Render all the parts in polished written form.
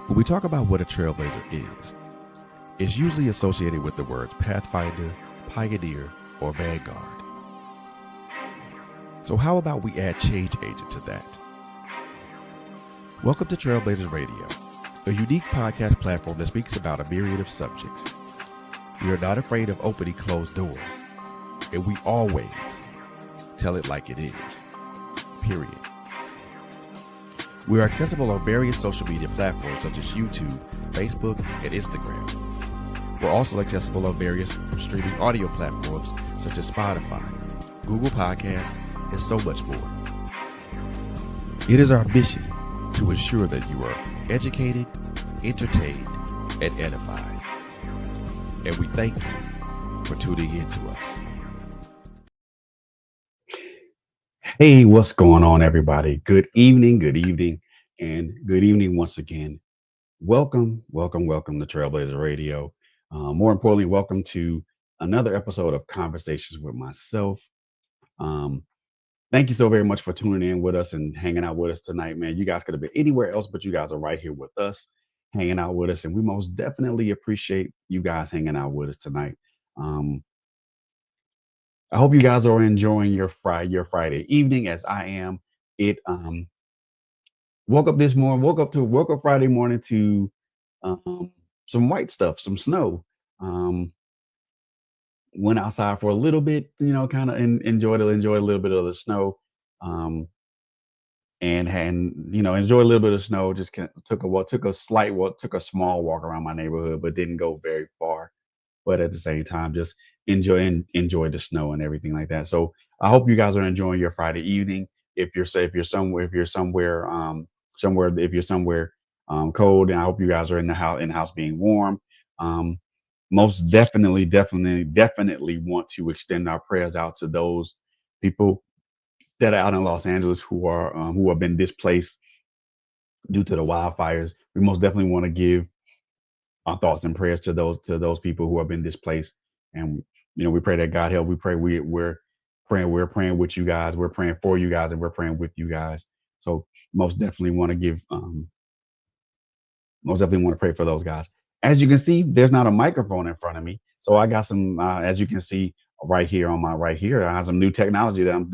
When we talk about what a trailblazer is, it's usually associated with the words pathfinder, pioneer, or vanguard. So how about we add change agent to that? Welcome to Trailblazers Radio, a unique podcast platform that speaks about a myriad of subjects. We are not afraid of opening closed doors, and we always tell it like it is, period. We are accessible on various social media platforms such as YouTube, Facebook, and Instagram. We're also accessible on various streaming audio platforms such as Spotify, Google Podcasts, and so much more. It is our mission to ensure that you are educated, entertained, and edified. And we thank you for tuning in to us. Hey, what's going on, everybody? Good evening, and good evening once again. Welcome to Trailblazer Radio. More importantly, welcome to another episode of Conversations with Myself. Thank you so very much for tuning in with us and hanging out with us tonight, man. You guys could have been anywhere else, but you guys are right here with us, hanging out with us, and we most definitely appreciate you guys hanging out with us tonight. I hope you guys are enjoying your Friday evening as I am. It woke up Friday morning to some white stuff, some snow. Went outside for a little bit, kind of enjoyed a little bit of the snow. And enjoyed a little bit of snow. Just took a small walk around my neighborhood, but didn't go very far. But at the same time, just enjoy the snow and everything like that. So I hope you guys are enjoying your Friday evening. If you're somewhere cold, and I hope you guys are in the house being warm. Most definitely want to extend our prayers out to those people that are out in Los Angeles who have been displaced due to the wildfires. We most definitely want to give our thoughts and prayers to those people who have been displaced, and we pray that God help. We pray we're praying with you guys. We're praying for you guys, and we're praying with you guys. So most definitely want to pray for those guys. As you can see, there's not a microphone in front of me, so I got some. As you can see right here on my right here, I have some new technology that I'm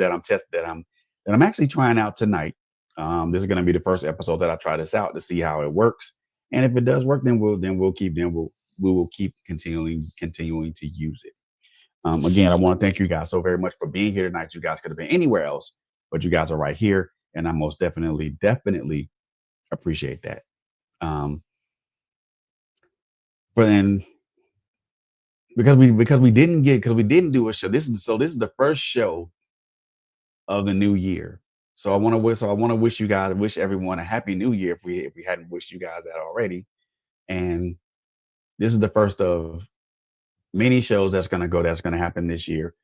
actually trying out tonight. This is going to be the first episode that I try this out to see how it works. And if it does work, then we will keep continuing to use it. Again, I want to thank you guys so very much for being here tonight. You guys could have been anywhere else, but you guys are right here, and I most definitely appreciate that. But then because we didn't do a show. This is the first show of the new year. So I want to wish everyone a happy new year if we hadn't wished you guys that already. And this is the first of many shows that's going to happen this year.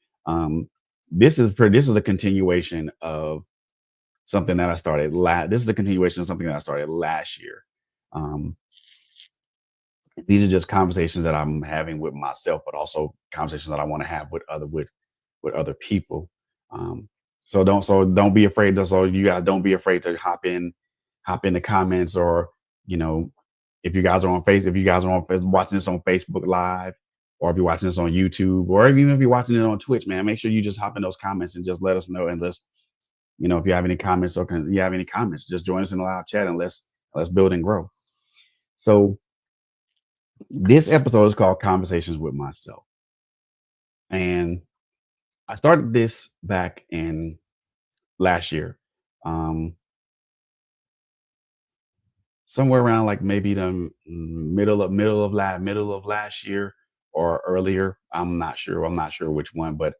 This is a continuation of something that I started last year. These are just conversations that I'm having with myself, but also conversations that I want to have with other people. So don't be afraid. So you guys don't be afraid to hop in the comments, or if you guys are watching this on Facebook Live, or if you're watching this on YouTube, or even if you're watching it on Twitch, man, make sure you just hop in those comments and just let us know. And if you have any comments just join us in the live chat, and let's build and grow. So this episode is called Conversations with Myself. And I started this back in last year. Somewhere around like maybe the middle of last year or earlier. I'm not sure which one, but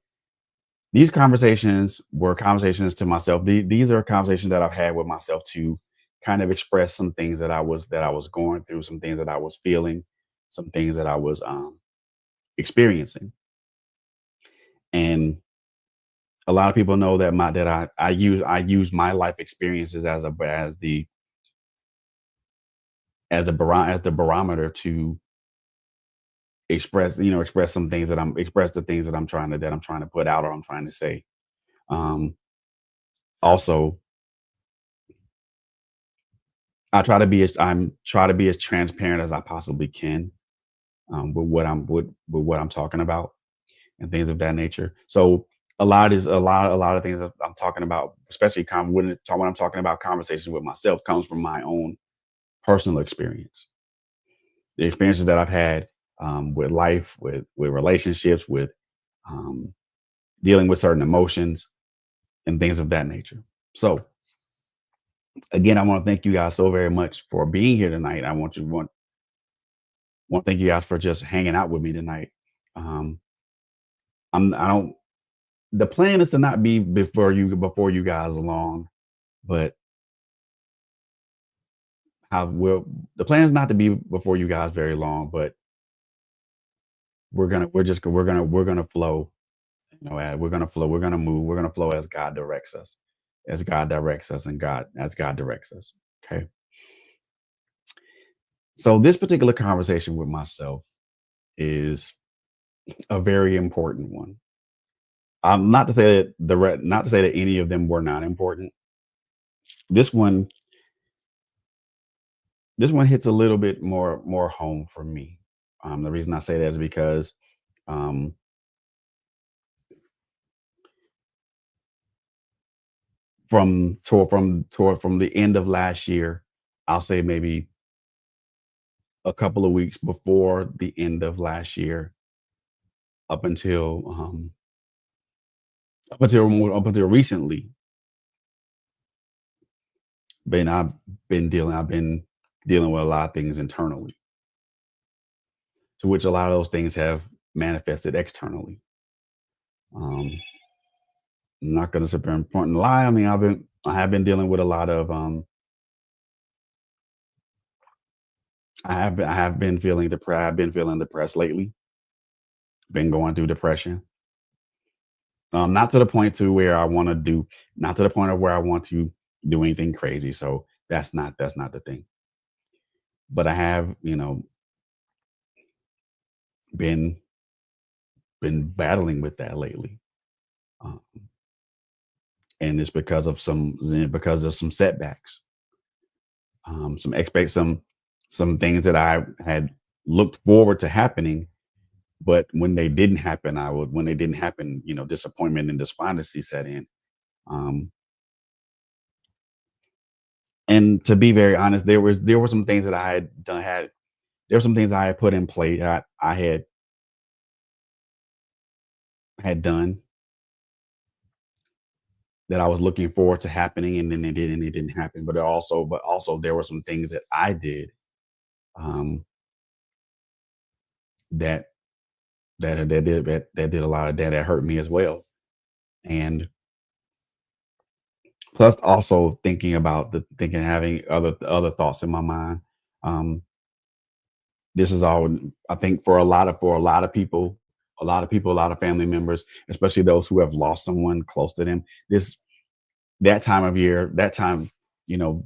these conversations were conversations to myself. These are conversations that I've had with myself to kind of express some things that I was going through, some things that I was feeling, some things that I was experiencing. And a lot of people know that I use my life experiences as the barometer to express the things that I'm trying to put out, or I'm trying to say. Also, try to be as transparent as I possibly can, with what I'm talking about and things of that nature. So a lot of things that I'm talking about, especially when I'm talking about conversations with myself, comes from my own personal experience, the experiences that I've had, with life, with relationships, with, um, dealing with certain emotions and things of that nature. So again, I want to thank you guys so very much for being here tonight. Want to thank you guys for just hanging out with me tonight. Um, I don't. The plan is to not be before you guys long, but how will the plan is not to be before you guys very long, but we're gonna flow. We're gonna flow. We're gonna move. We're gonna flow as God directs us, and God as God directs us. Okay. So this particular conversation with myself is a very important one. Not to say that not to say that any of them were not important. This one, this one hits a little bit more home for me. The reason I say that is because, um, from the end of last year, I'll say maybe a couple of weeks before the end of last year, up until up until recently, been I've I've been dealing with a lot of things internally, to which a lot of those things have manifested externally. Um, I'm not going to sit there and point and lie. I mean, I have been dealing with a lot of I have been feeling depressed. I've been feeling depressed lately. Been going through depression. Not to the point to where I want to do, not to the point of where I want to do anything crazy. So that's not the thing. But I have, been battling with that lately, um, and it's because of some setbacks, some expect some things that I had looked forward to happening, but when they didn't happen, disappointment and despondency set in. Um, and to be very honest, there were some things that I had done had there were some things I had put in play, I had done, that I was looking forward to happening, and then it didn't happen. But also there were some things that I did, um, that that did a lot of that hurt me as well. And plus, also having other thoughts in my mind. Um, this is all, I think, for a lot of people, a lot of family members, especially those who have lost someone close to them. This that time of year, that time,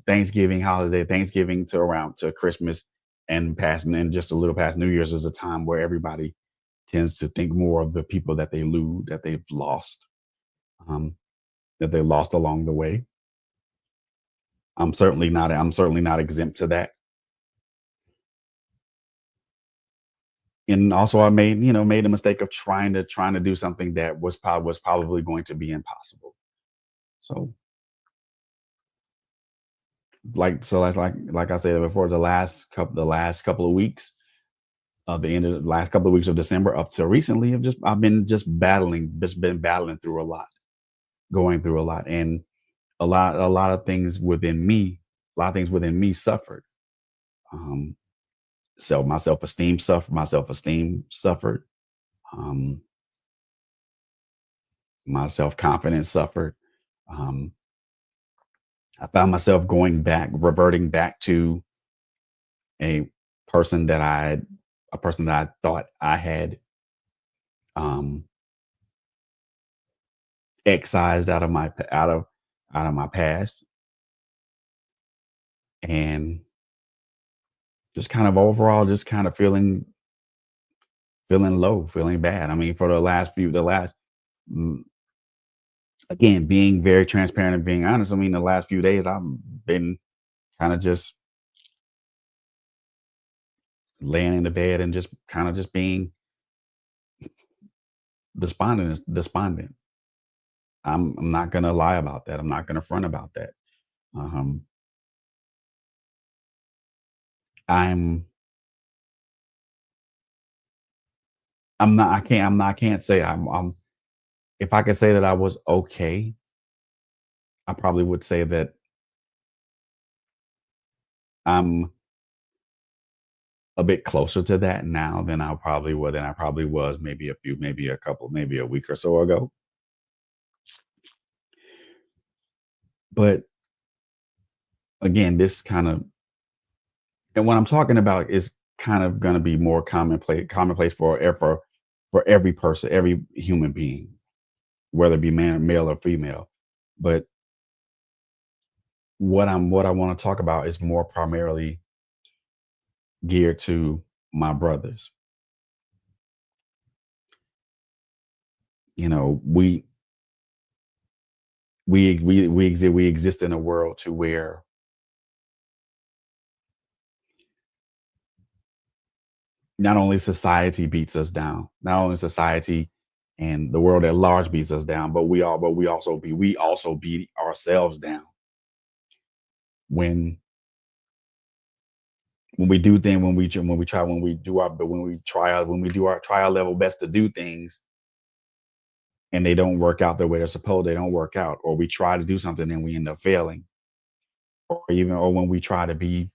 Thanksgiving holiday, Thanksgiving to Christmas, and passing, and just a little past New Year's, is a time where everybody tends to think more of the people that they've lost, um, that they lost along the way. I'm certainly not exempt to that. And also, I made a mistake of trying to do something that was probably going to be impossible. So, like I said before, the last couple of weeks, the end of the last couple of weeks of December up to recently, I've been just been battling through a lot, going through a lot, and a lot of things within me, suffered. Um, so my self esteem suffered. Um, my self confidence suffered. Um, I found myself reverting back to a person that I, a person that I thought I had, um, excised out of my past, and just kind of overall, just kind of feeling low, feeling bad. I mean, for the last, mm, again, being very transparent and being honest. I mean, the last few days I've been kind of just laying in the bed and just kind of just being despondent. I'm not gonna lie about that. I'm not gonna front about that. Um, I'm I'm not. I can't. I'm not. I can't say I'm. If I could say that I was okay, I probably would say that I'm a bit closer to that now than I probably was maybe a couple, maybe a week or so ago. But again, this kind of and what I'm talking about is kind of going to be more commonplace for every person, every human being, whether it be male or female. But what I want to talk about is more primarily geared to my brothers. You know, we exist in a world to where not only society beats us down, not only society and the world at large beats us down, but we also beat ourselves down when we do things when we try when we do our but when we try our when we do our try our level best to do things and they don't work out the way they're supposed, they don't work out, or we try to do something and we end up failing, or when we try to be,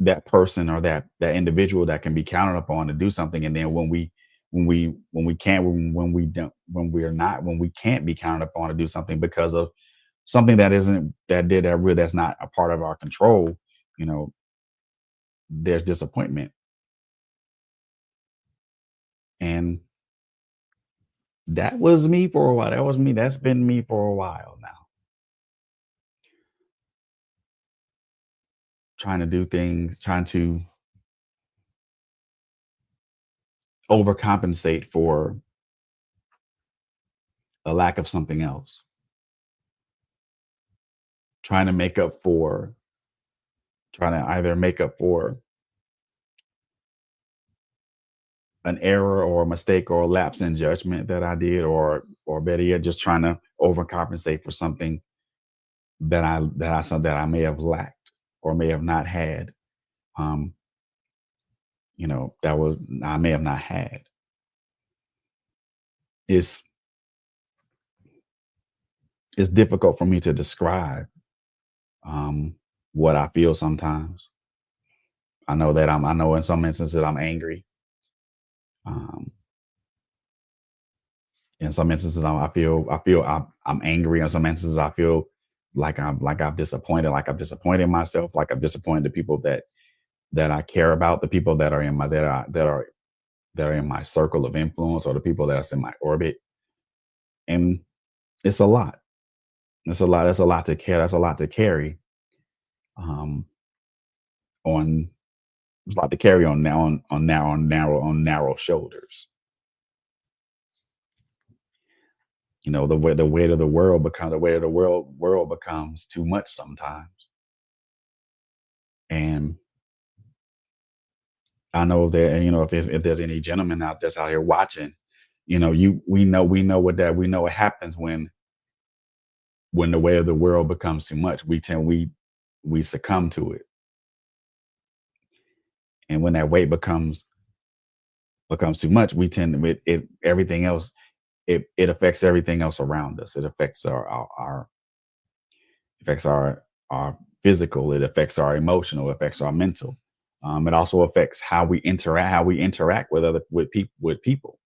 that person or that individual that can be counted upon to do something, and then when we can't be counted upon to do something because of something that's not a part of our control, you know there's disappointment. And that was me for a while. That's been me for a while now, trying to do things, trying to overcompensate for a lack of something else, trying to make up for trying to either make up for an error or a mistake or a lapse in judgment that I did, or better yet, just trying to overcompensate for something that I may have lacked or may have not had. Um, that was I may have not had. It's it's difficult for me to describe um, what I feel sometimes. I know in some instances I'm angry. Um, in some instances I'm angry. In some instances I feel like I've disappointed myself, like I've disappointed the people that I care about, the people that are in my that are in my circle of influence, or the people that's in my orbit. And it's a lot. That's a lot to care. That's a lot to carry. Um, on It's a lot to carry on narrow shoulders. The weight of the world becomes too much sometimes. And I know that, if there's any gentlemen out that's out here watching, we know what happens when the weight of the world becomes too much. We succumb to it. And when that weight becomes too much, we tend to it everything else, it affects everything else around us. It affects our physical, it affects our emotional, it affects our mental. It also affects how we interact with people,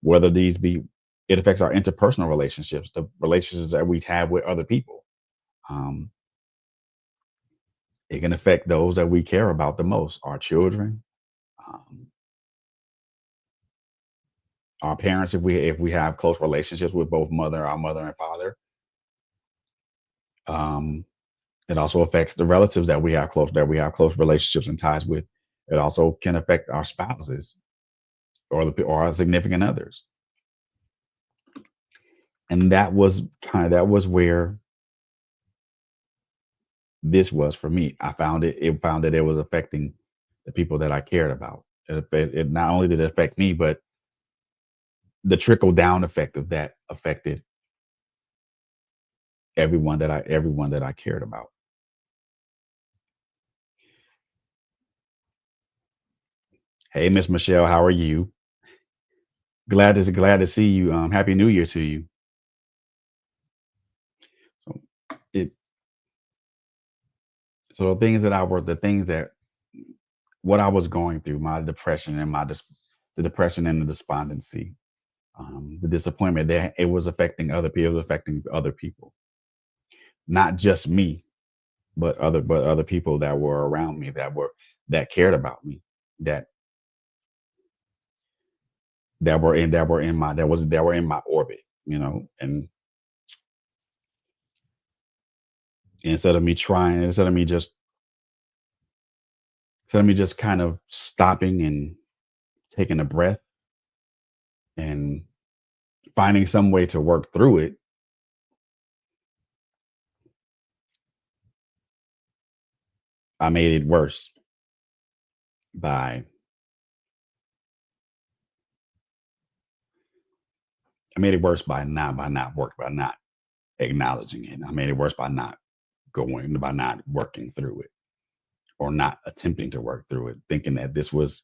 whether these be it affects our interpersonal relationships, the relationships that we have with other people. Um, it can affect those that we care about the most, our children, um, our parents, if we have close relationships with both our mother and father. Um, it also affects the relatives that we have close relationships and ties with. It also can affect our spouses or our significant others. And that was where this was for me. It found that it was affecting the people that I cared about. It not only did it affect me, but the trickle down effect of that affected everyone that I cared about. Hey, Miss Michelle, how are you? Glad to see you. Happy New Year to you. So it so the things that what I was going through, my depression and the depression and the despondency, the disappointment that it was affecting other people, it was affecting other people, not just me, but other people that were around me that cared about me, that that were in my that were in my orbit, and instead of me trying, instead of me just kind of stopping and taking a breath and finding some way to work through it, I made it worse by I made it worse by not acknowledging it. I made it worse by not working through it or not attempting to work through it, thinking that this was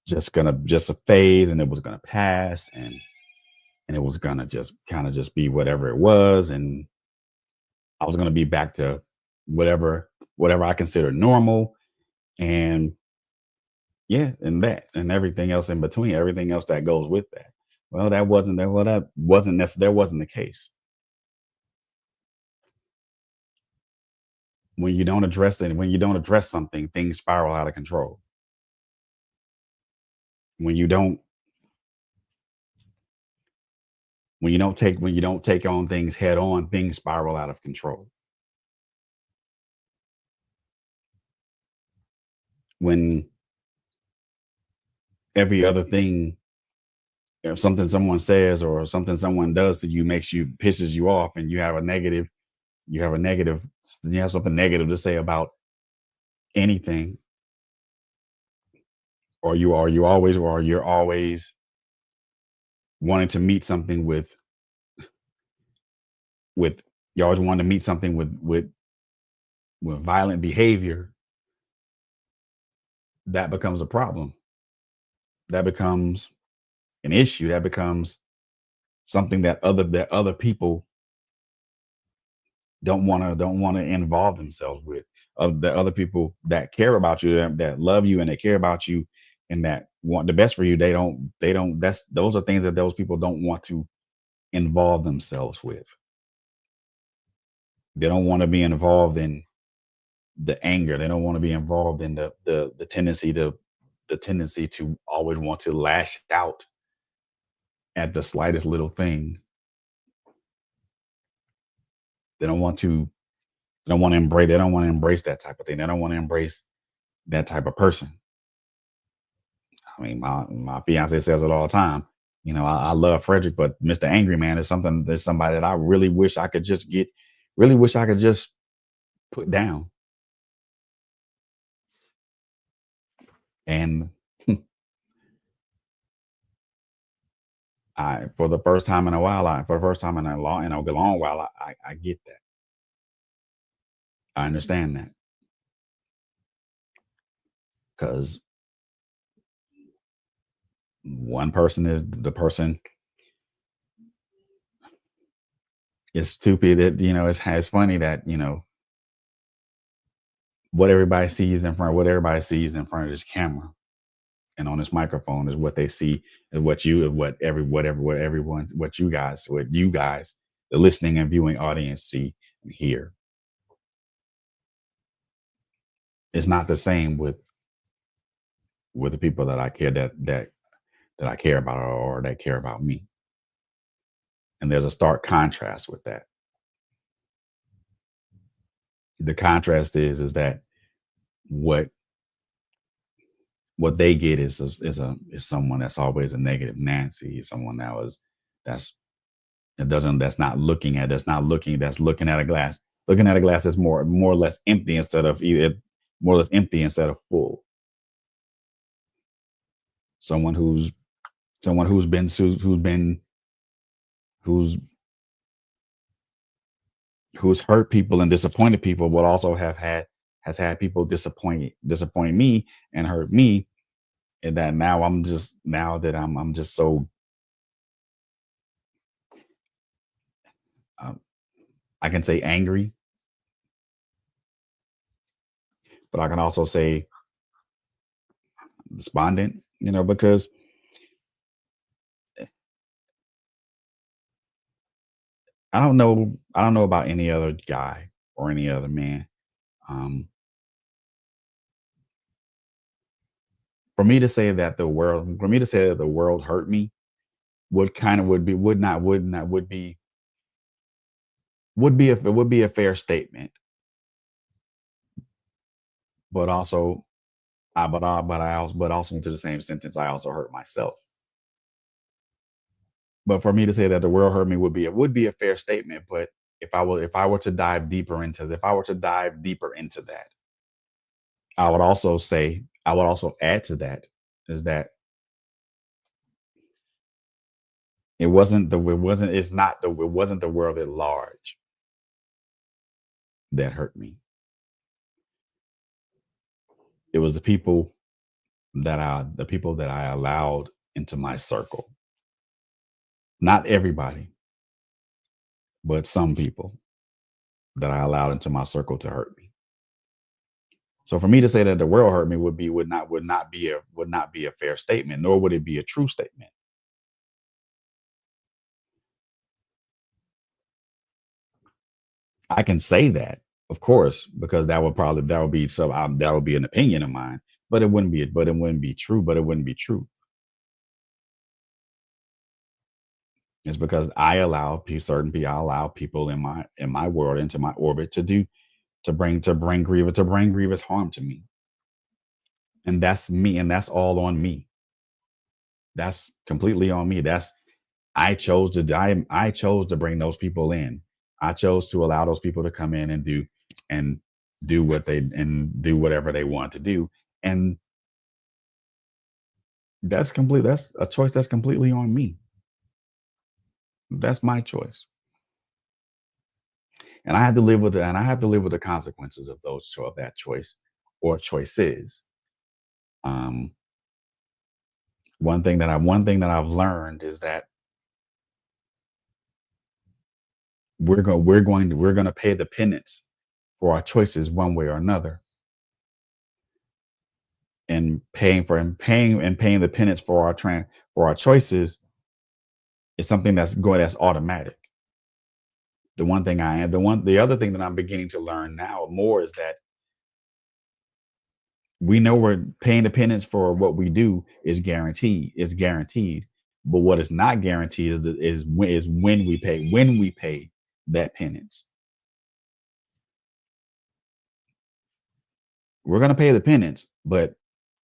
just a phase and it was gonna pass and it was gonna just kind of just be whatever it was, and I was gonna be back to whatever I consider normal, and yeah, and everything else in between, everything else that goes with that. That wasn't the case. When you don't address something, things spiral out of control. When you don't when you don't take on things head on, things spiral out of control. When every other thing, if something someone says or something someone does to you pisses you off, and you have a negative you have something negative to say about anything, or you're always wanting to meet something with you always want to meet something with violent behavior, that becomes a problem. That becomes an issue. That becomes something that other people don't want to involve themselves with. The other people that care about you, that love you and they care about you and that want the best for you, they don't that's those are things that those people don't want to involve themselves with. They don't want to be involved in the anger. They don't want to be involved in the tendency to always want to lash out at the slightest little thing. They don't want to they don't want to embrace that type of thing. They don't want to embrace that type of person. I mean, my fiance says it all the time. I love Frederick, but Mr. Angry Man is something there's somebody that I really wish I could just put down. And I for the first time in a while, for the first time in a long while, I get that. I understand that because one person is the person is stupid. That it's funny that what everybody sees in front of this camera and on this microphone is what they see, and what everyone what you guys, the listening and viewing audience, see and hear. It's not the same with the people that I care that I care about, or that care about me. And there's a stark contrast with that. The contrast is that what they get is someone that's always a negative Nancy, someone that's that doesn't that's not looking at that's looking at a glass looking at a glass that's more or less empty instead of either more or less empty instead of full. Someone who's been who's who's hurt people and disappointed people, but also has had people disappoint me and hurt me, and that now that I'm just so um, I can say angry, but I can also say despondent, because I don't know about any other guy or any other man. Um, for me to say that the world hurt me would be would not would be a fair statement, but also but also into the same sentence, I also hurt myself. But for me to say that the world hurt me would be a fair statement. But if I were to dive deeper into if I were to dive deeper into that, I would also add to that is that it wasn't the world at large that hurt me. It was the people that I allowed into my circle. Not everybody, but some people that I allowed into my circle to hurt me. So for me to say that the world hurt me would not be a fair statement, nor would it be a true statement. I can say that, of course, because that would be an opinion of mine, but it wouldn't be true, but it wouldn't be true. It's because I allow people in my world into my orbit to bring grievous harm to me. And that's me, and that's all on me. That's completely on me. I chose to bring those people in. I chose to allow those people to come in and do whatever they want to do. And that's a choice that's completely on me. That's my choice. And I have to live with the consequences of of that choice or choices. Um one thing that I've learned is that we're going to pay the penance for our choices one way or another, and paying the penance for for our choices is something that's automatic. The other thing that I'm beginning to learn now more is that we know we're paying the penance for what we do is guaranteed. It's guaranteed. But what is not guaranteed is when we pay that penance. We're gonna pay the penance, but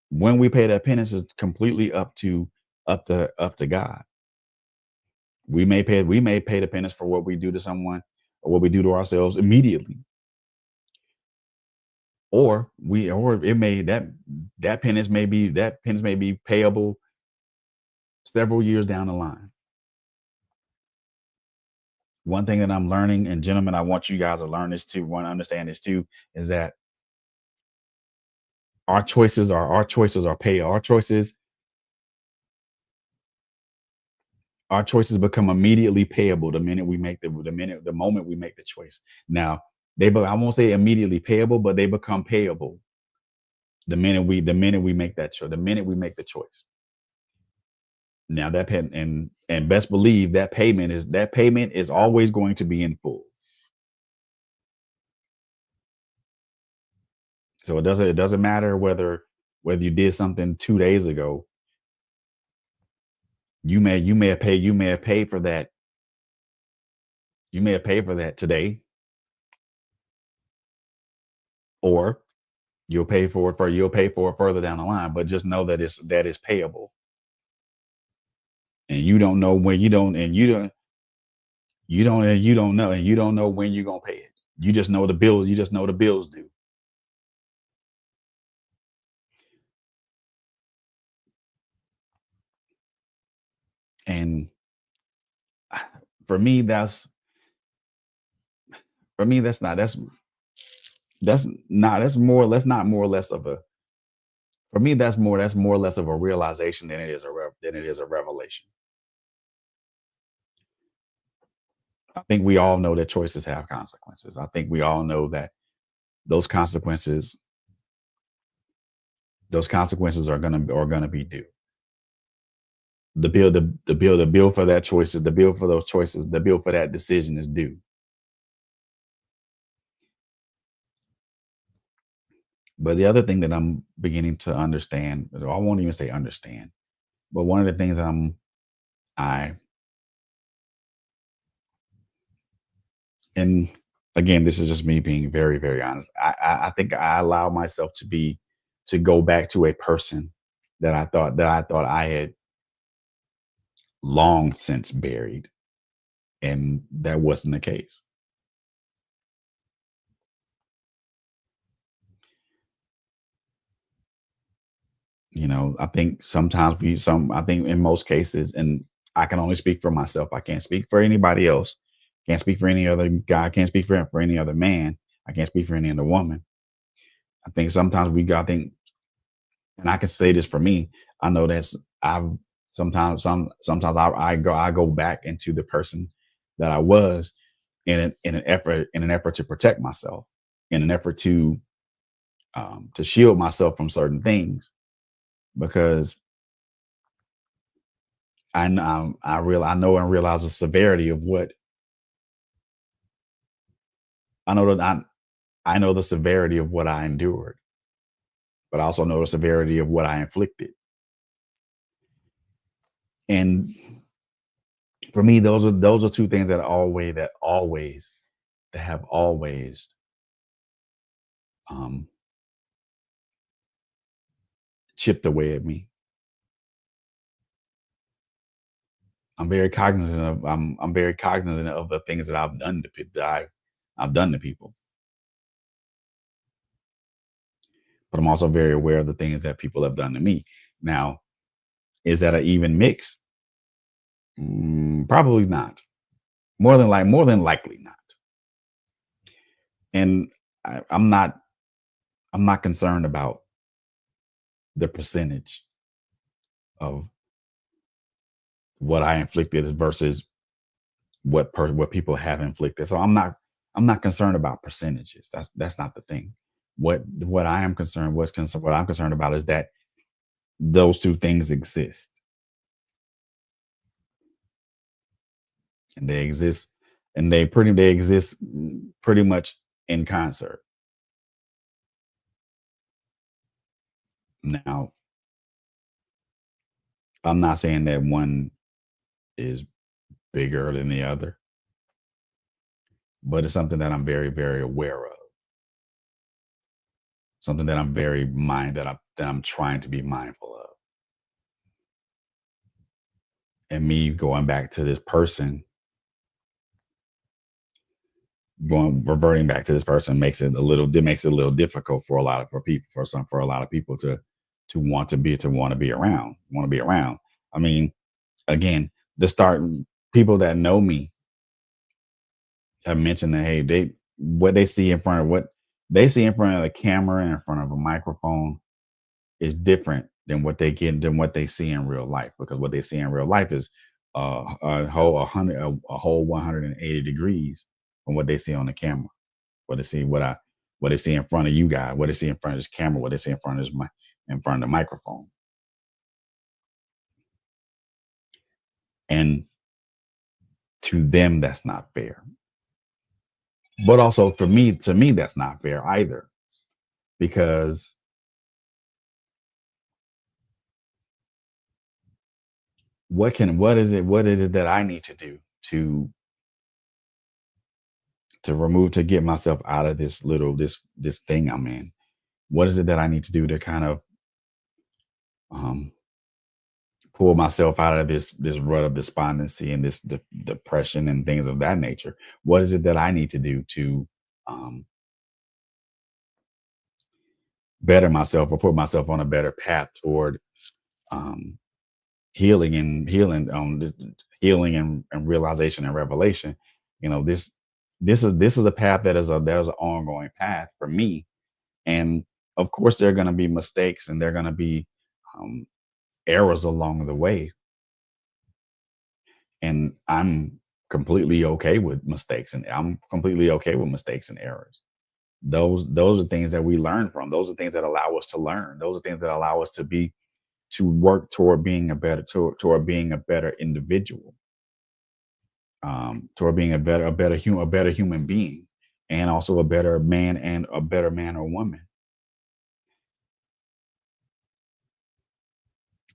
when we pay that penance is completely up to God. We may pay the penance for what we do to someone or what we do to ourselves immediately, or it may that penance may be payable several years down the line. One thing that I'm learning, and gentlemen, I want you guys to learn this too, want to understand this too, is that our choices are pay our choices become immediately payable the moment we make the choice. Now, I won't say immediately payable, but they become payable the minute we make the minute we make the choice. Now that pen and best believe that payment is always going to be in full. So it doesn't matter whether you did something 2 days ago. You may have paid for that. You may have paid for that today, or you'll pay for it further down the line. But just know that it's payable, and you don't know when you don't and you don't know and you don't know when you're gonna pay it. You just know the bills. You just know the bills due. And for me, that's not that's more or less not more or less of a for me that's more or less of a realization than than it is a revelation. I think we all know that choices have consequences. I think we all know that those consequences are gonna be due. The bill for that choices, the bill for those choices, the bill for that decision is due. But the other thing that I'm beginning to understand, or I won't even say understand, but one of the things I and again, this is just me being very, very honest. I think I allow myself to go back to a person that I thought I had long since buried, and that wasn't the case. You know, I think sometimes I think in most cases, and I can only speak for myself. I can't speak for anybody else. Can't speak for any other guy. Can't speak for any other man. I can't speak for any other woman. I think sometimes I think, and I can say this for me. I know that's I've sometimes I go back into the person that I was in an effort to protect myself, in an effort to shield myself from certain things because I know and realize the severity of what I know that I know the severity of what I endured, but I also know the severity of what I inflicted. And for me, those are two things that have always um, chipped away at me. I'm very cognizant of the things that I've done to people I've done to people, but I'm also very aware of the things that people have done to me. Now, is that an even mix? Probably not. More than likely not. And I'm not concerned about the percentage of what I inflicted versus what people have inflicted. So I'm not concerned about percentages. That's not the thing. What I'm concerned about is that those two things exist and they exist pretty much in concert. Now, I'm not saying that one is bigger than the other, but it's something that I'm very, very aware of. Something that that I'm trying to be mindful of. And me going back to this person, going reverting back to this person makes it a little difficult for a lot of people to want to be around. I mean, again, the start people that know me have mentioned that hey, what they see in front of the camera and in front of a microphone is different than what they see in real life because what they see in real life is a whole 180 degrees from what they see on the camera. What they see what they see in front of you guys, what they see in front of this camera, what they see in front of in front of the microphone. And to them that's not fair. But also to me that's not fair either because what is it that I need to do to to get myself out of this thing I'm in? What is it that I need to do to kind of um, pull myself out of this rut of despondency and this depression and things of that nature? What is it that I need to do um, better myself or put myself on a better path toward um, healing and realization and revelation. You know, this is a path that is an ongoing path for me. And of course, there are going to be mistakes and there are going to be um, errors along the way. And I'm completely okay with mistakes, and I'm completely okay with mistakes and errors. Those are things that we learn from. Those are things that allow us to learn. Those are things that allow us to work toward being toward being a better individual, toward being a better human being, and also a better man or woman.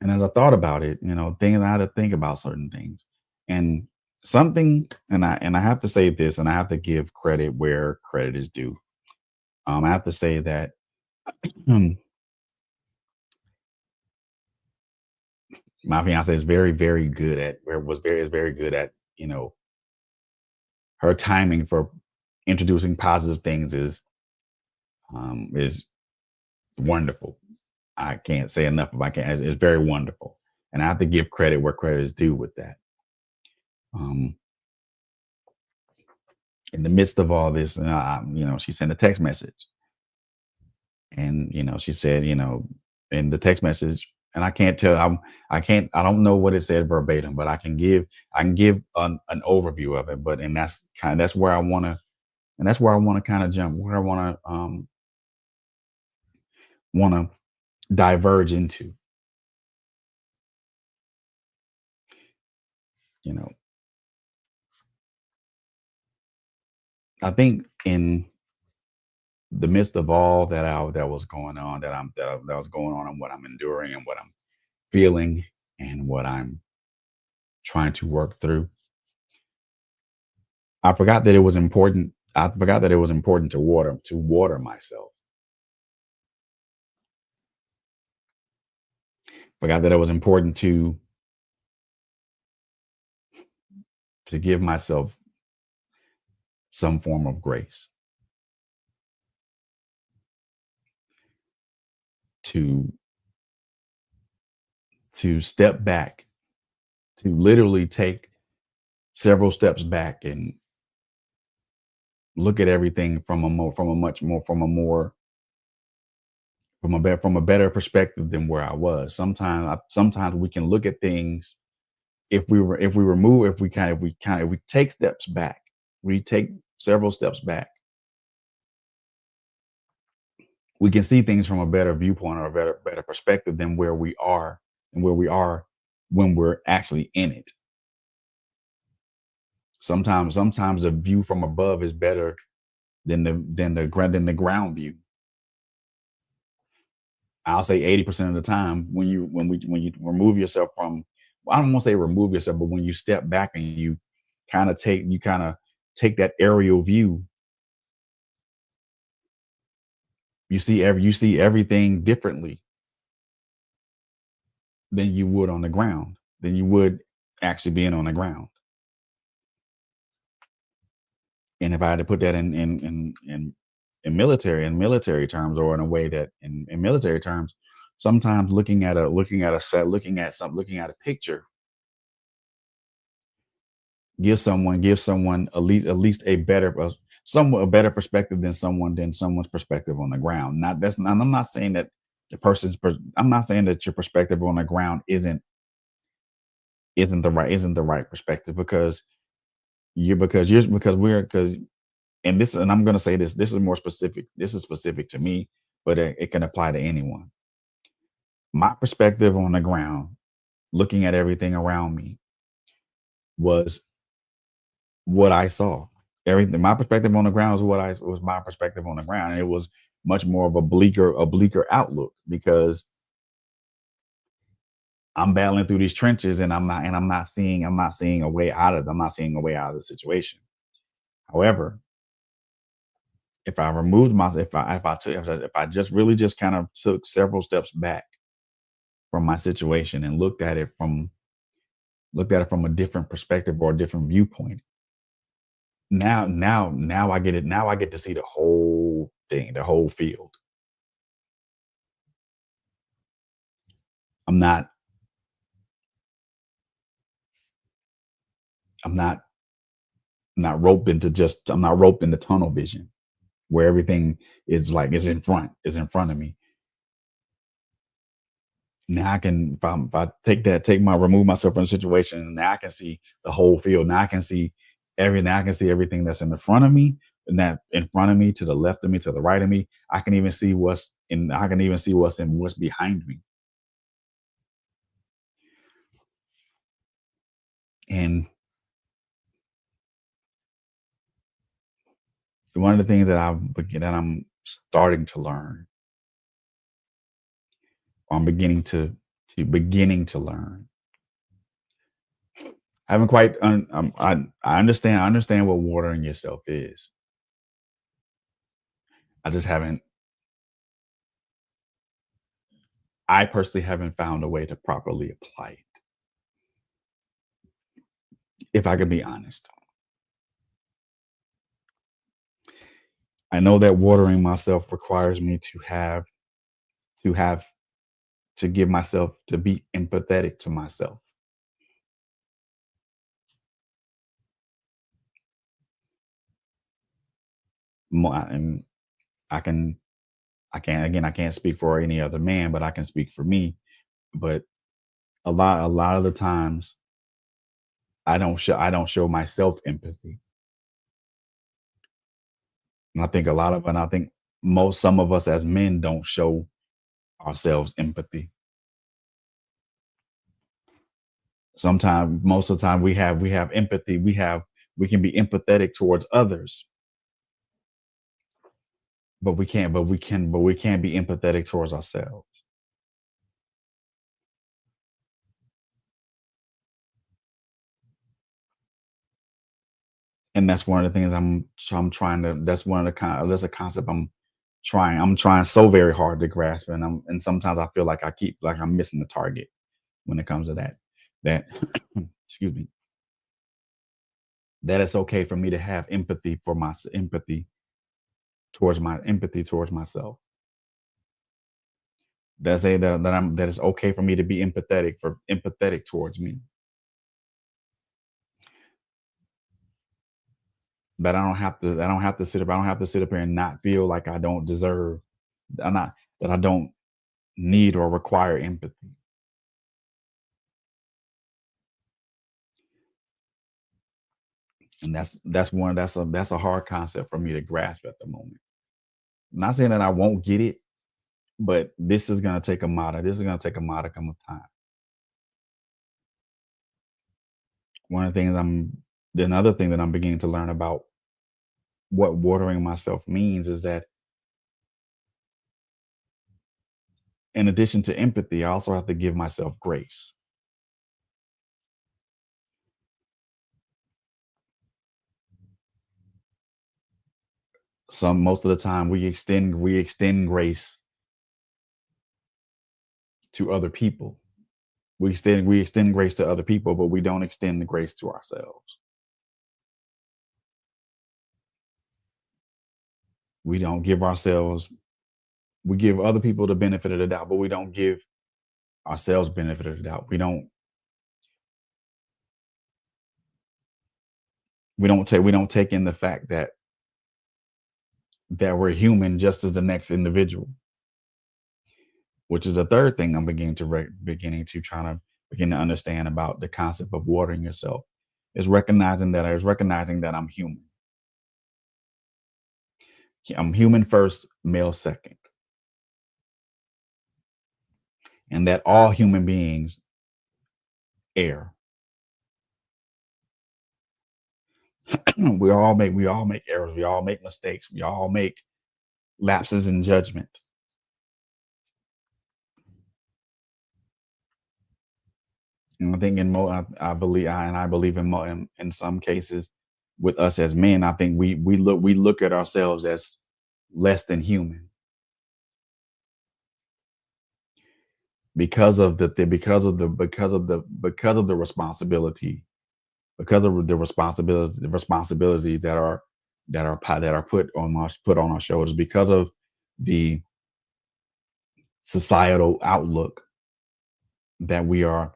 And as I thought about it, I had to think about certain things. And and I have to say this, and I have to give credit where credit is due. I have to say that my fiance is very, very good at where was very is very good at, her timing for introducing positive things is wonderful. I can't say enough about it. It's very wonderful. And I have to give credit where credit is due with that. Um, in the midst of all this, she sent a text message, and she said, in the text message, and I can't tell, I don't know what it said verbatim, but I can give an overview of it. But and that's where I want to, and that's where I want to kind of jump, where I want to diverge into. You know, I think in the midst of all that was going on, that was going on, and what I'm enduring, and what I'm feeling, and what I'm trying to work through, I forgot that it was important. I forgot that it was important to water myself. Forgot that it was important to give myself some form of grace, to step back, to literally take several steps back and look at everything from a better perspective than where I was. Sometimes we can look at things, if we take steps back, we take several steps back, we can see things from a better viewpoint or a better perspective than where we are when we're actually in it. Sometimes the view from above is better than the ground view. I'll say 80% of the time, when you remove yourself from, well, I don't want to say remove yourself, but when you step back and you kind of take that aerial view, you see everything differently than you would on the ground, than you would actually being on the ground. And if I had to put that in military terms, or in a way that in military terms, sometimes looking at a picture gives someone at least somewhat a better perspective than someone's perspective on the ground. Not that's not I'm not saying that I'm not saying that your perspective on the ground isn't the right perspective, because and I'm going to say this is more specific. This is specific to me, but it can apply to anyone. My perspective on the ground, looking at everything around me, was what I saw. Everything My perspective on the ground was my perspective on the ground. And it was much more of a bleaker outlook, because I'm battling through these trenches, and I'm not seeing a way out of the situation. However, if I removed myself, if I just really just kind of took several steps back from my situation and looked at it from a different perspective or a different viewpoint, Now I get it. Now I get to see the whole thing, the whole field. I'm not I'm not I'm not roped into tunnel vision where everything is in front of me. Now I can if I remove myself from the situation, now I can see the whole field. Now I can see everything that's in the front of me, and that in front of me, to the left of me, to the right of me. I can even see what's behind me. And one of the things that I'm starting to learn, I'm beginning to learn. I haven't quite I understand what watering yourself is. I just haven't I personally haven't found a way to properly apply it, if I can be honest. I know that watering myself requires me to have to give myself to be empathetic to myself. And I can I can't speak for any other man, but I can speak for me. But a lot of the times I don't show myself empathy. And I think most some of us as men don't show ourselves empathy. Sometimes Most of the time we have empathy. We can be empathetic towards others, but we can't be empathetic towards ourselves. And that's one of the things I'm trying to that's one of the that's a concept I'm trying so very hard to grasp, and sometimes I feel like I'm missing the target when it comes to that excuse me, that it's okay for me to have empathy towards myself. That it's okay for me to be empathetic towards me. That I don't have to I don't have to sit up here and not feel like I don't deserve I'm not that I don't need or require empathy. And that's a hard concept for me to grasp at the moment. Not saying that I won't get it, but this is gonna take a modicum of time. One of the things I'm Another thing that I'm beginning to learn about what watering myself means is that in addition to empathy, I also have to give myself grace. Most of the time we extend grace to other people. We extend grace to other people, but we don't extend the grace to ourselves. We don't give ourselves We give other people the benefit of the doubt, but we don't give ourselves benefit of the doubt. We don't take in the fact that we're human just as the next individual, which is the third thing I'm beginning to understand about the concept of watering yourself is recognizing that I'm human. I'm human first, male second, and that all human beings err. We all make errors. We all make mistakes. We all make lapses in judgment. And I think I believe and I believe in some cases with us as men, I think we look at ourselves as less than human because of the responsibility because of the responsibilities that are put on our shoulders, because of the societal outlook that we are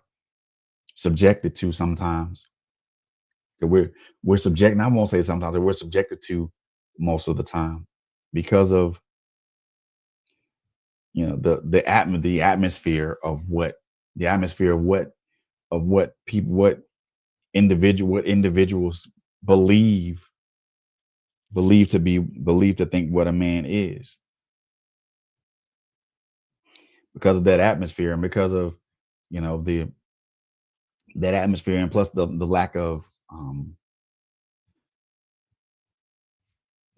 subjected to sometimes. That we're subject. I won't say sometimes, that we're subjected to most of the time, because of the atmosphere of what individuals believe believe to think what a man is, because of that atmosphere, and because of the that atmosphere, and plus the lack of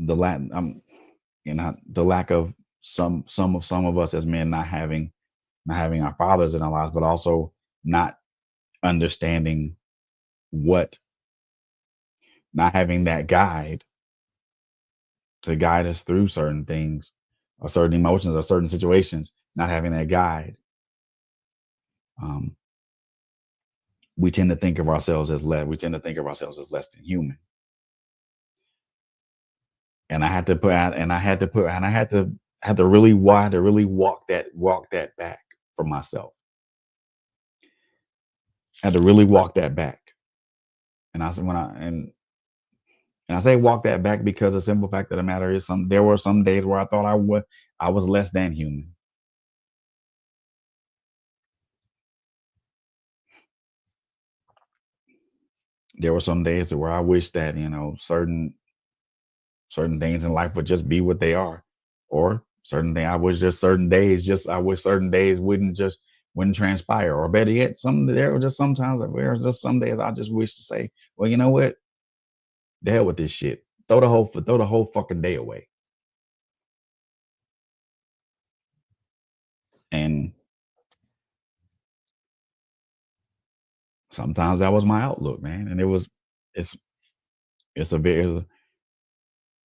the lack the lack of some of us as men not having our fathers in our lives, but also not understanding what not having that guide to guide us through certain things, or certain emotions, or certain situations. Not having that guide, um, we tend to think of ourselves as less than human. And I had to really walk that back for myself. I had to really walk that back. And I said when I and I say walk that back, because the simple fact of the matter is, there were some days where I thought I was less than human. There were some days where I wish that certain things in life would just be what they are, or I wish certain days wouldn't transpire, or better yet, there were just sometimes that there were just some days I just wish to say, well, you know what, the hell with this shit, throw the whole fucking day away. And sometimes that was my outlook, man, and it's it's a very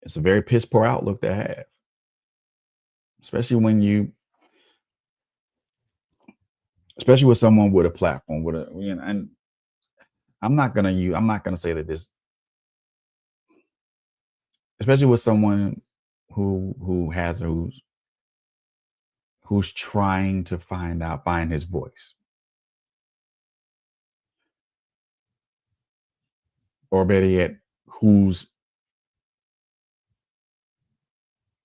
it's a very piss poor outlook to have, especially when you especially with someone with a platform, and I'm not gonna say that this, especially with someone who's trying to find his voice, or better yet, who's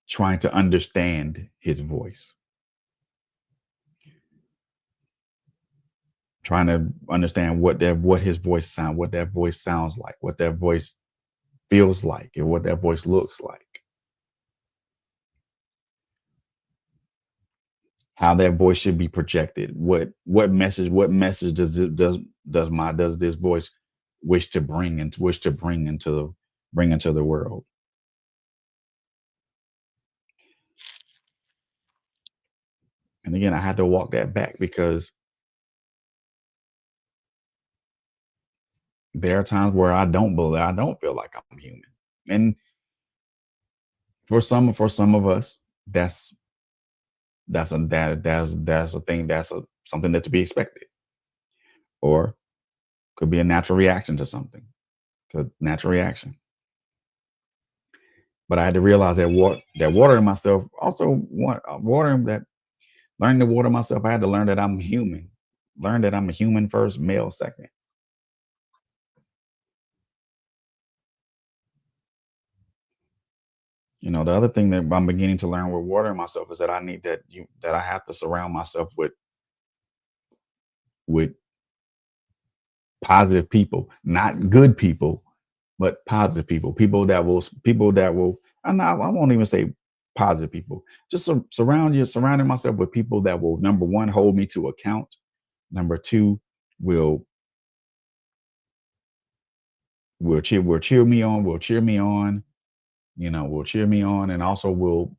trying to understand his voice, trying to understand what that voice sounds like, what that voice feels like, and what that voice looks like, how that voice should be projected, what message does this voice wish to bring into the world. And again, I had to walk that back, because there are times where I don't feel like I'm human. And for some of us, that's a thing, something that to be expected, or could be a natural reaction to something, to natural reaction. But I had to realize that watering myself, also watering that learning to water myself. I had to learn that I'm human. Learn that I'm a human first, male second. The other thing that I'm beginning to learn with watering myself is that I have to surround myself with positive people, not good people, but positive people. People that will. I won't even say positive people. Just surrounding myself with people that will, number one, hold me to account. Number two, will will cheer me on, and also will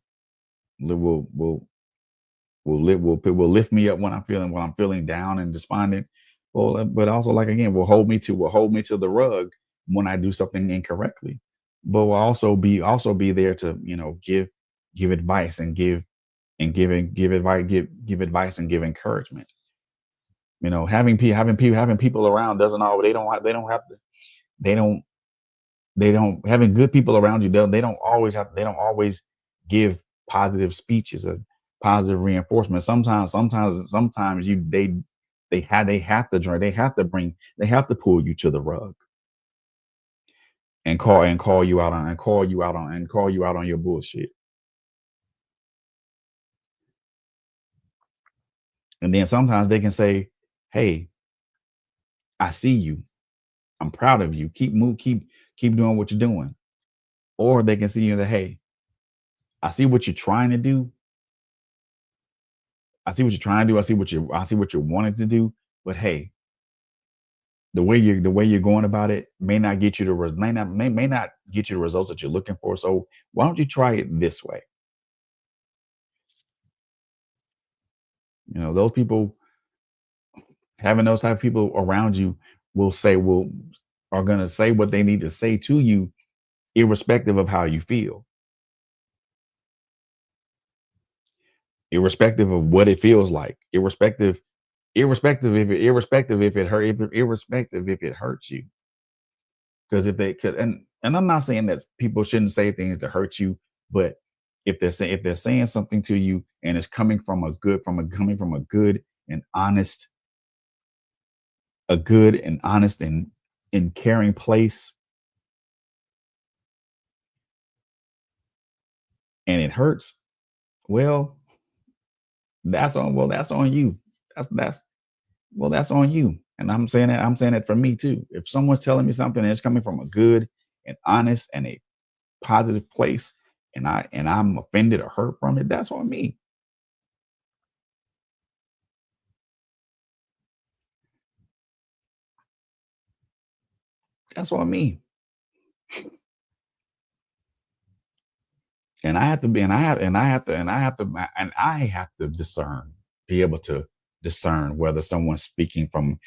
lift me up when I'm feeling down and despondent. Well, but also, like, again, will hold me to the rug when I do something incorrectly. But will also be there to give advice, and give advice, and give encouragement. Having people around doesn't always they don't have to. they don't having good people around you. They don't always give positive speeches or positive reinforcement. Sometimes they have to pull you to the rug and call you out on your bullshit. And then sometimes they can say, "Hey, I see you. I'm proud of you. Keep doing what you're doing." Or they can see you and say, "Hey, I see what you're trying to do. I see what you're trying to do. I see what you're wanting to do. But hey, the way you're going about it may not get you may not get you the results that you're looking for. So why don't you try it this way?" Those people, having those type of people around you will are gonna say what they need to say to you, irrespective of how you feel, irrespective of what it feels like, irrespective if it hurts you. Because if they could, and I'm not saying that people shouldn't say things to hurt you, but if they're saying something to you and it's coming from and honest a good and honest and caring place, and it hurts, well, that's on you. That's that's on you. And I'm saying that for me too. If someone's telling me something and it's coming from a good and honest and a positive place, and I'm offended or hurt from it, that's on me. That's on me. And I have to be and I have to discern, be able to discern whether someone's speaking to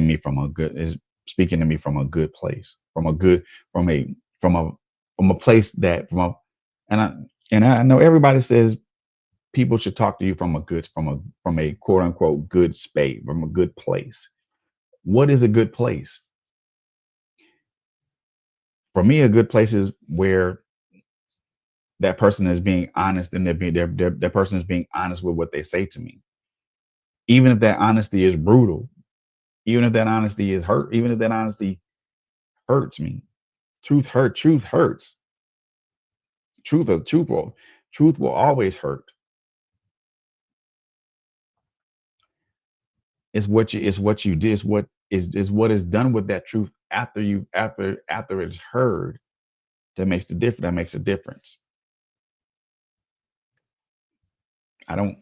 me from a good is speaking to me from a good place, from a good from a from a place that from a and I know everybody says people should talk to you from a quote unquote good space, from a good place. What is a good place? For me, a good place is where that person is being honest, and that person is being honest with what they say to me, even if that honesty is brutal, even if that honesty is hurt, even if that honesty hurts me. Truth hurts. Truth will always hurt. It's what you did, is what is done with that truth after it's heard, that makes a difference. I don't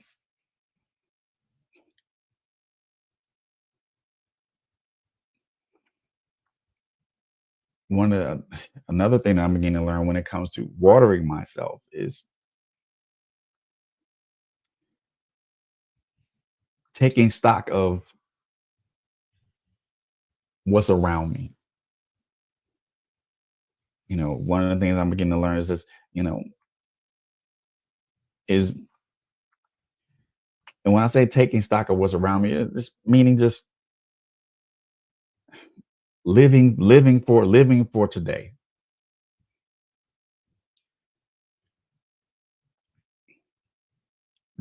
one of Another thing that I'm beginning to learn when it comes to watering myself is taking stock of what's around me. One of the things I'm beginning to learn is this, is and when I say taking stock of what's around me, it's meaning just living for today.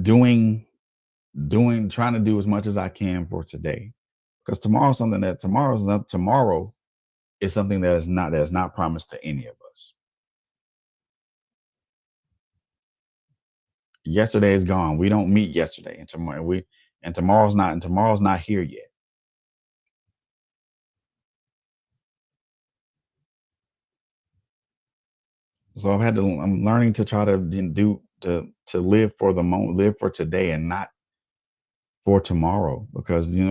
Doing trying to do as much as I can for today. Because tomorrow is something that is not promised to any of us. Yesterday is gone. We don't meet yesterday, and tomorrow's not here yet. So I'm learning to try to do to live for the moment, live for today, and not for tomorrow, because we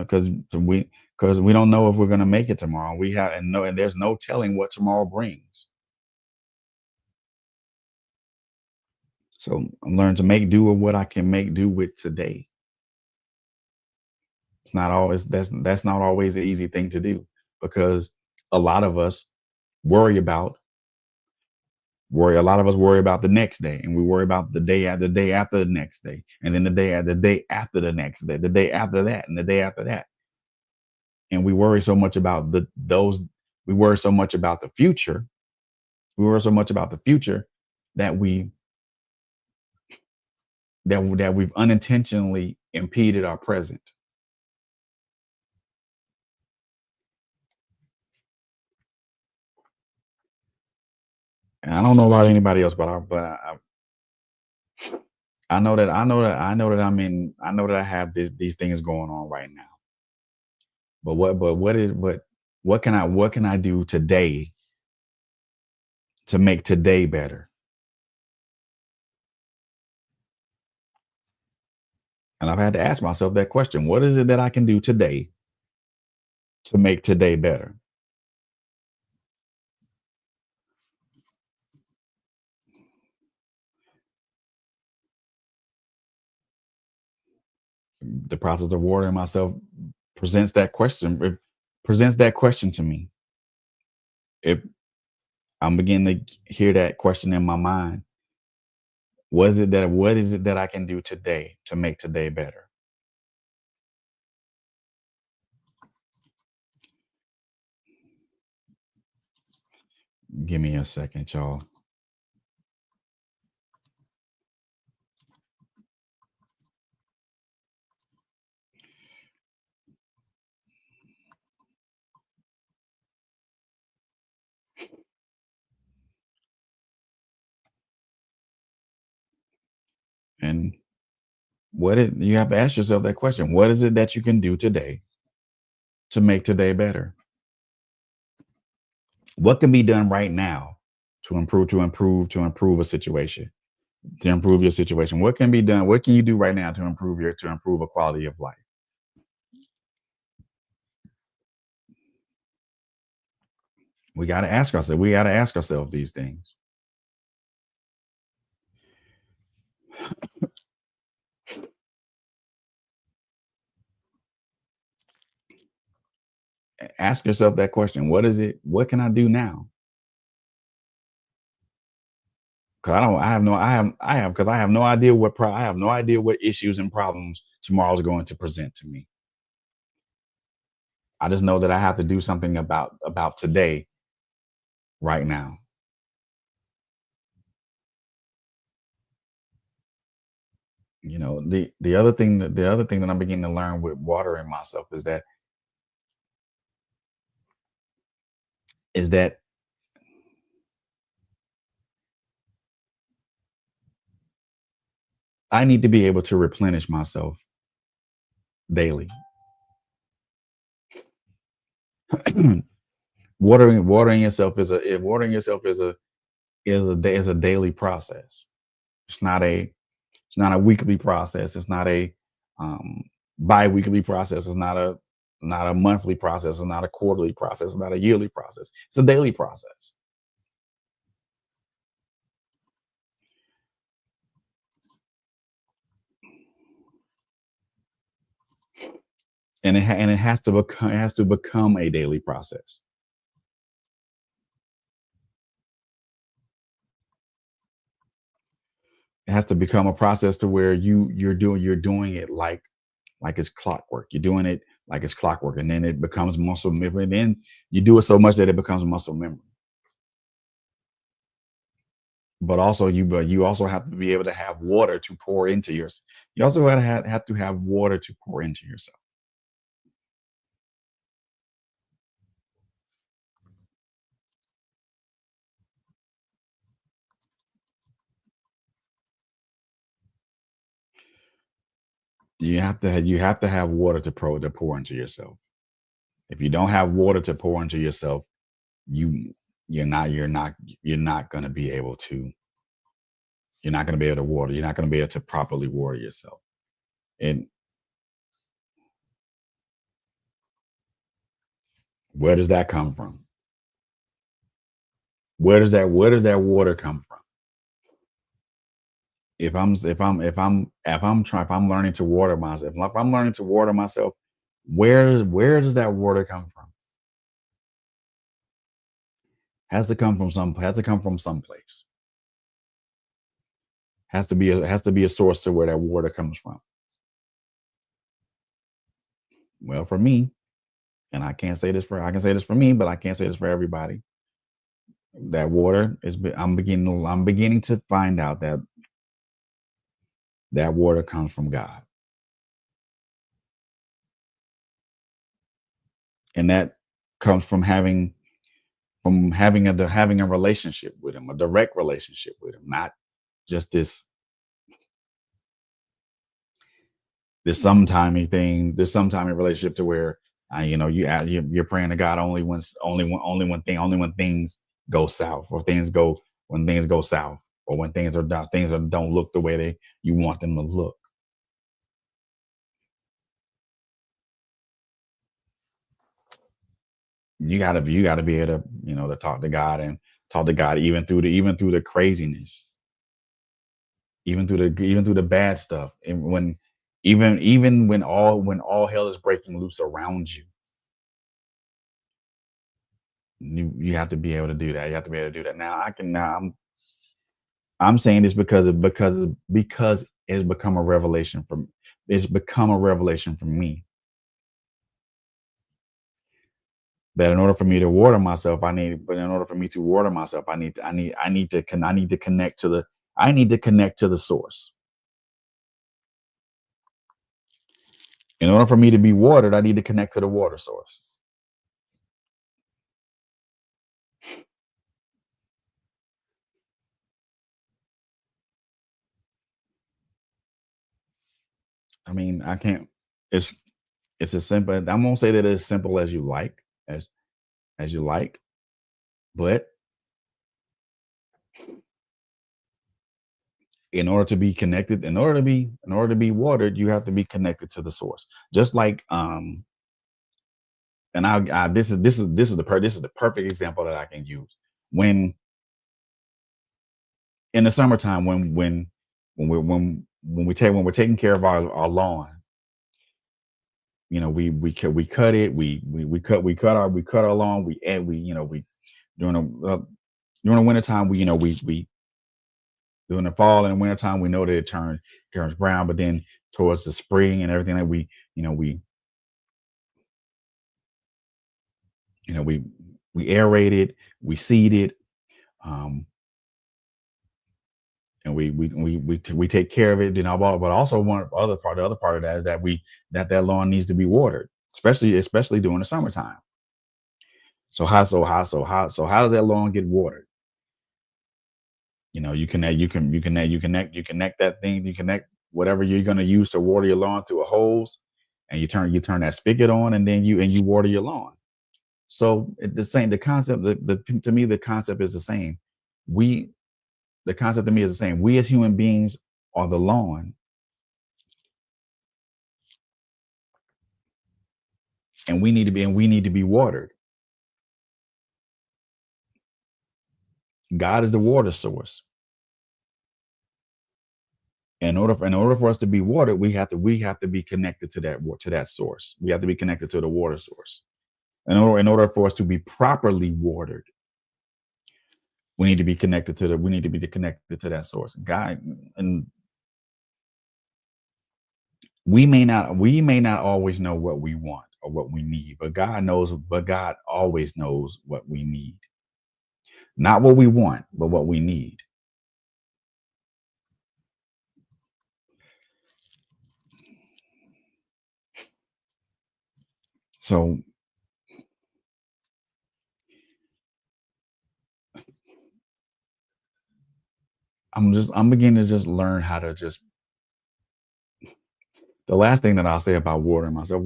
don't know if we're going to make it tomorrow. And there's no telling what tomorrow brings. So I'm learning to make do with what I can make do with today. It's not always that's not always an easy thing to do, because a lot of us worry about a lot of us worry about the next day, and we worry about the day after the next day, and then the day after the next day, the day after that, and the day after that. And we worry so much about We worry so much about the future. We worry so much about the future that we've unintentionally impeded our present. And I don't know about anybody else, I know that I have these things going on right now. What can I do today to make today better? And I've had to ask myself that question. What is it that I can do today to make today better? The process of watering myself presents that question. It presents that question to me. If I'm beginning to hear that question in my mind, what is it that I can do today to make today better? Give me a second, y'all. And you have to ask yourself that question. What is it that you can do today to make today better? What can be done right now to improve a situation, to improve your situation? What can be done? What can you do right now to improve a quality of life? We got to ask ourselves these things. Ask yourself that question. What can I do now? Because I have no idea I have no idea what issues and problems tomorrow's going to present to me. I just know that I have to do something about today right now. You know, the other thing that I'm beginning to learn with watering myself is that I need to be able to replenish myself daily. Watering yourself is a daily process. It's not a it's not a weekly process. It's not a um, bi-weekly process. It's not a monthly process. It's not a quarterly process. It's not a yearly process. It's a daily process, and it has to become a daily process. It has to become a process to where you're doing it like it's clockwork. You're doing it like it's clockwork, and then it becomes muscle memory. And then you do it so much that it becomes muscle memory. But you also have to be able to have water to pour into yourself. You also have to have water to pour into yourself. You have to have water to pour into yourself. If you don't have water to pour into yourself, you you're not going to be able to you're not going to be able to water. You're not going to be able to properly water yourself. And where does that come from? Where does that water come from? If I'm learning to water myself, if I'm learning to water myself, where does that water come from? Has to come from someplace. Has to be a source to where that water comes from. Well, for me, And I can say this for me, but I can't say this for everybody. That water is I'm beginning to find out that that water comes from God. And that comes from having a relationship with him, a direct relationship with him, not just this sometimey thing, this sometimey relationship to where you're praying to God only when things go south, or things go south, or when don't look the way you want them to look. You gotta be able to to talk to God, and talk to God even through the craziness, even through the bad stuff, and even when all hell is breaking loose around you. You have to be able to do that. You have to be able to do that. Now I'm saying this because it's become a revelation from it's become a revelation for me, that in order for me to water myself, but in order for me to water myself, I need to connect to the source. In order for me to be watered, I need to connect to the water source. I mean, I can't. It's it's as simple. I won't say that it's simple as as you like, but in order to be watered, you have to be connected to the source. Just like and this is the perfect example that I can use. When in the summertime, when we're taking care of our lawn, we cut it, we cut our lawn, we add we during the wintertime, we during the fall and wintertime, we know that it turns brown, but then towards the spring and everything, that you know we we aerate it, we seed it, um, and we take care of it. But also the other part of that is that that lawn needs to be watered, especially during the summertime. So how does that lawn get watered? You connect that thing, you connect whatever you're going to use to water your lawn to a hose, and you turn that spigot on, and then you water your lawn. So the concept, to me, the concept is the same. We the concept to me is the same. We as human beings are the lawn, and we need to be watered. God is the water source. In order for us to be watered, we have to be connected to that source. We have to be connected to the water source. In order for us to be properly watered, we need to be connected to that source. God, and we may not always know what we want or what we need, but God always knows what we need. Not what we want, but what we need. So I'm beginning to just learn how to just the last thing that I'll say about watering myself.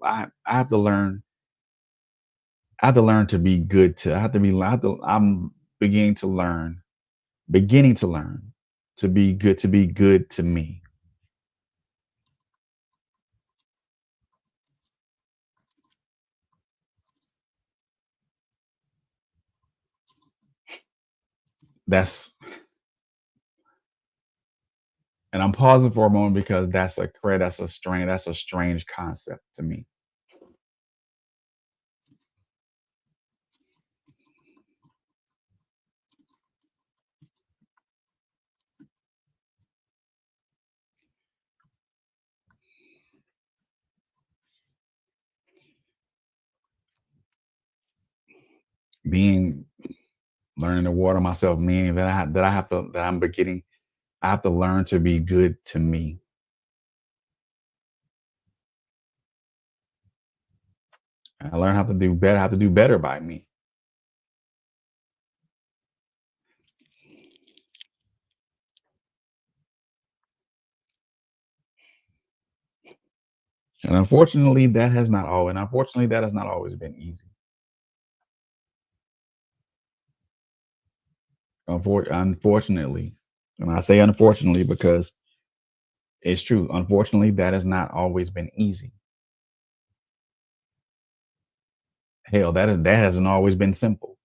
I have to learn. I have to learn to be good to. I have to be. I'm beginning to learn to be good to me. That's And I'm pausing for a moment because that's a strange concept to me. being learning to water myself, meaning that I have to that I'm beginning I have to learn to be good to me. I learn how to do better, how to do better by me. And unfortunately that has not always been easy. Unfortunately. And I say unfortunately because it's true. Unfortunately, that has not always been easy. Hell, that hasn't always been simple.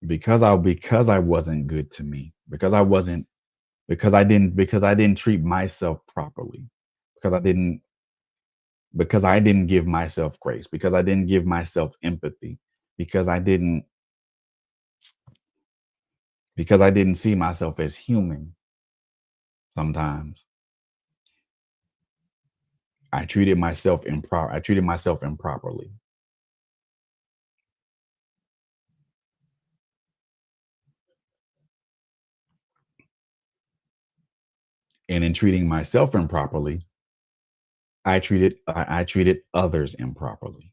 Because I wasn't good to me. Because I didn't treat myself properly. Because I didn't give myself grace. Because I didn't give myself empathy. Because I didn't see myself as human sometimes. I treated myself improperly. And in treating myself improperly, I treated others improperly.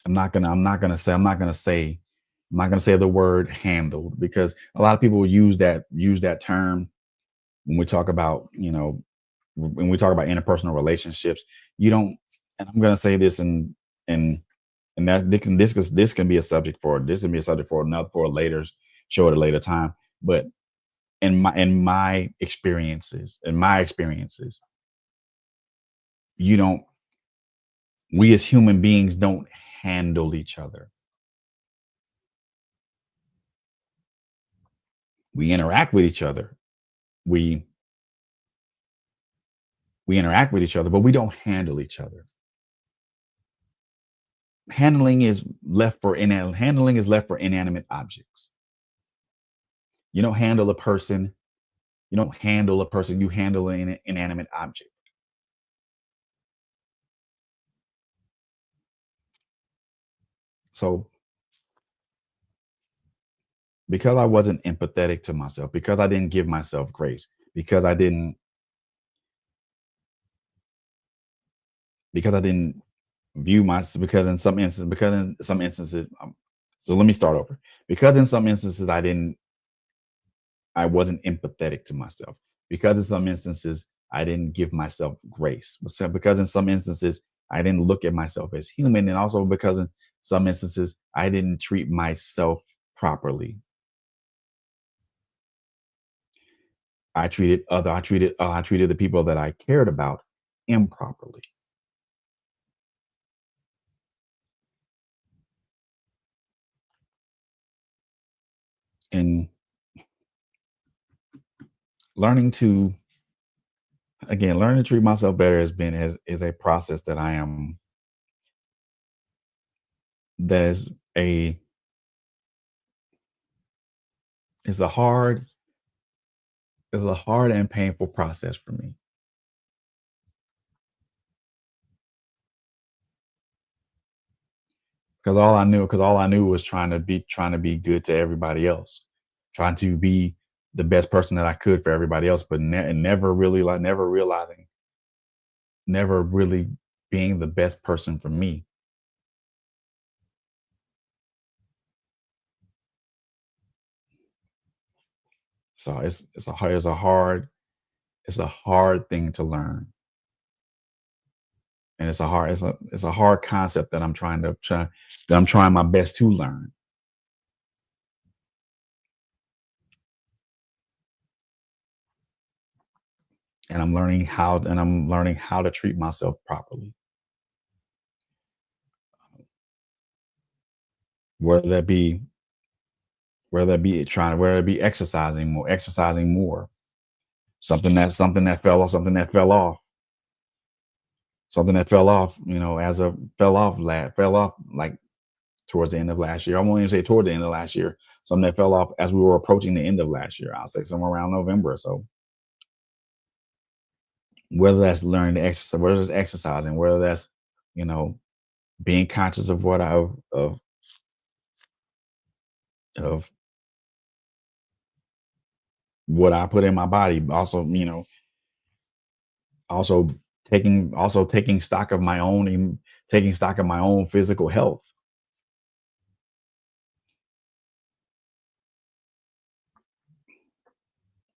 I'm not gonna say the word handled because a lot of people use that term when we talk about, when we talk about interpersonal relationships. You don't and I'm gonna say this and and that this can be a subject for another for a later show at a later time. But in my experiences, you don't we as human beings don't handle each other. We interact with each other. We we interact with each other, but we don't handle each other. Handling is left for inanimate objects. You don't handle a person. You don't handle a person. You handle an inanimate object. So because I wasn't empathetic to myself, because I didn't give myself grace, because I didn't view my because in some instances so let me start over. Because in some instances I wasn't empathetic to myself. Because in some instances I didn't give myself grace. Because in some instances I didn't look at myself as human, and also because in some instances I didn't treat myself properly. I treated the people that I cared about improperly. And learning to learning to treat myself better is a process that I am that is a is a hard is a hard and painful process for me. Because all I knew was trying to be good to everybody else, trying to be the best person that I could for everybody else, but and never really being the best person for me. So it's a hard thing to learn, and it's a hard concept that I'm trying my best to learn, I'm learning how to treat myself properly, whether that be whether it be exercising more, something that fell off, as a fell off like towards the end of last year. I won't even say towards the end of last year. Something that fell off as we were approaching the end of last year. I'll say somewhere around November or so. whether that's learning to exercise, whether that's exercising, whether that's, you know, being conscious of what I of what I put in my body. Also, also taking stock of my own taking stock of my own physical health.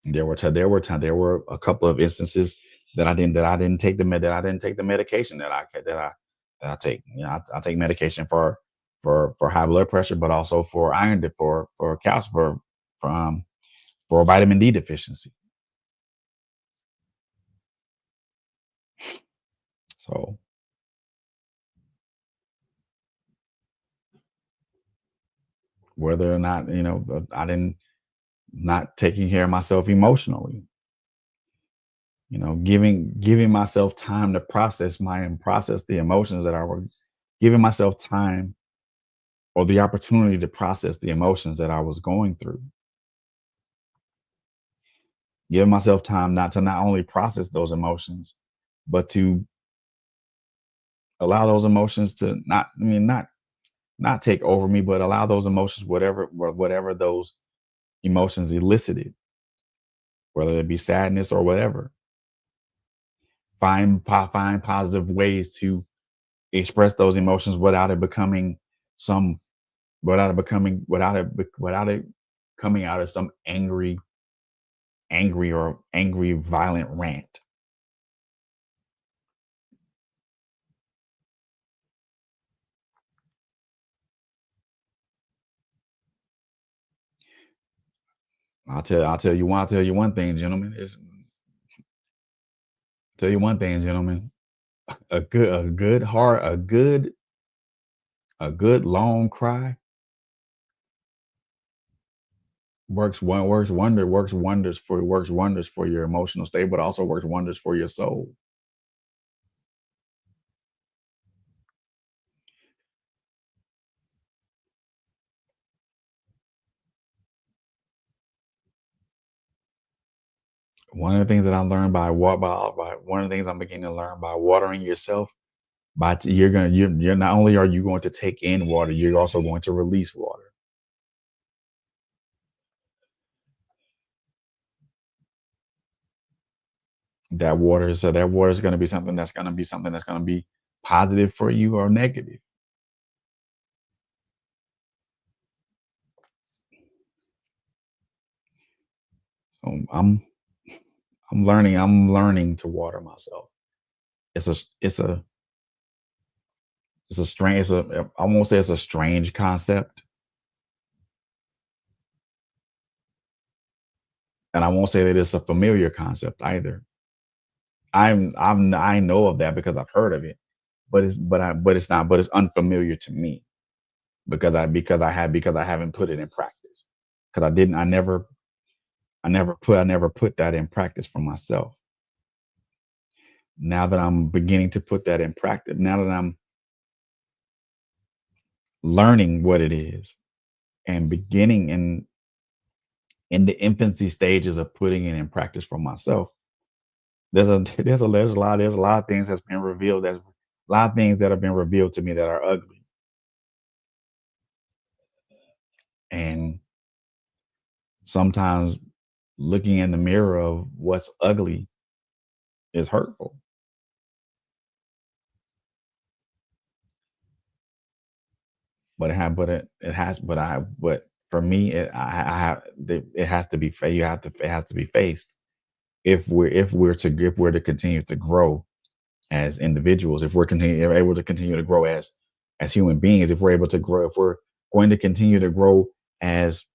There were a couple of instances that I didn't take the medication that I take. I take medication for high blood pressure, but also for for calcium for um for vitamin D deficiency. So whether or not, I didn't not taking care of myself emotionally, giving myself time to process the emotions that I were giving myself time or the opportunity to process the emotions that I was going through. Give myself time not only process those emotions, but to allow those emotions to not take over me, but allow those emotions, whatever those emotions elicited, whether it be sadness or whatever. Find positive ways to express those emotions without it becoming some without it coming out as some angry violent rant. I'll tell you one thing, gentlemen. Tell you one thing, gentlemen. A good heart, a good long cry works wonders for your emotional state, but also works wonders for your soul. One of the things that I learned by one of the things I'm beginning to learn by watering yourself, you're not only are you going to take in water, you're also going to release water. That water is going to be something that's going to be positive for you or negative. So I'm learning to water myself. It's a it's a I won't say it's a strange concept, and I won't say that it's a familiar concept either. I know of that because I've heard of it, but it's not, but it's unfamiliar to me because I haven't put it in practice. Because I never put that in practice for myself. Now that I'm beginning to put that in practice, now that I'm learning what it is and beginning in the infancy stages of putting it in practice for myself, there's a lot of things that's been revealed. There's a lot of things that have been revealed to me that are ugly. And sometimes looking in the mirror of what's ugly is hurtful. It has but for me I have it has to be it has to be faced if we're to continue to grow as individuals, if we're able to continue to grow as human beings, if we're able to grow, if we're going to continue to grow as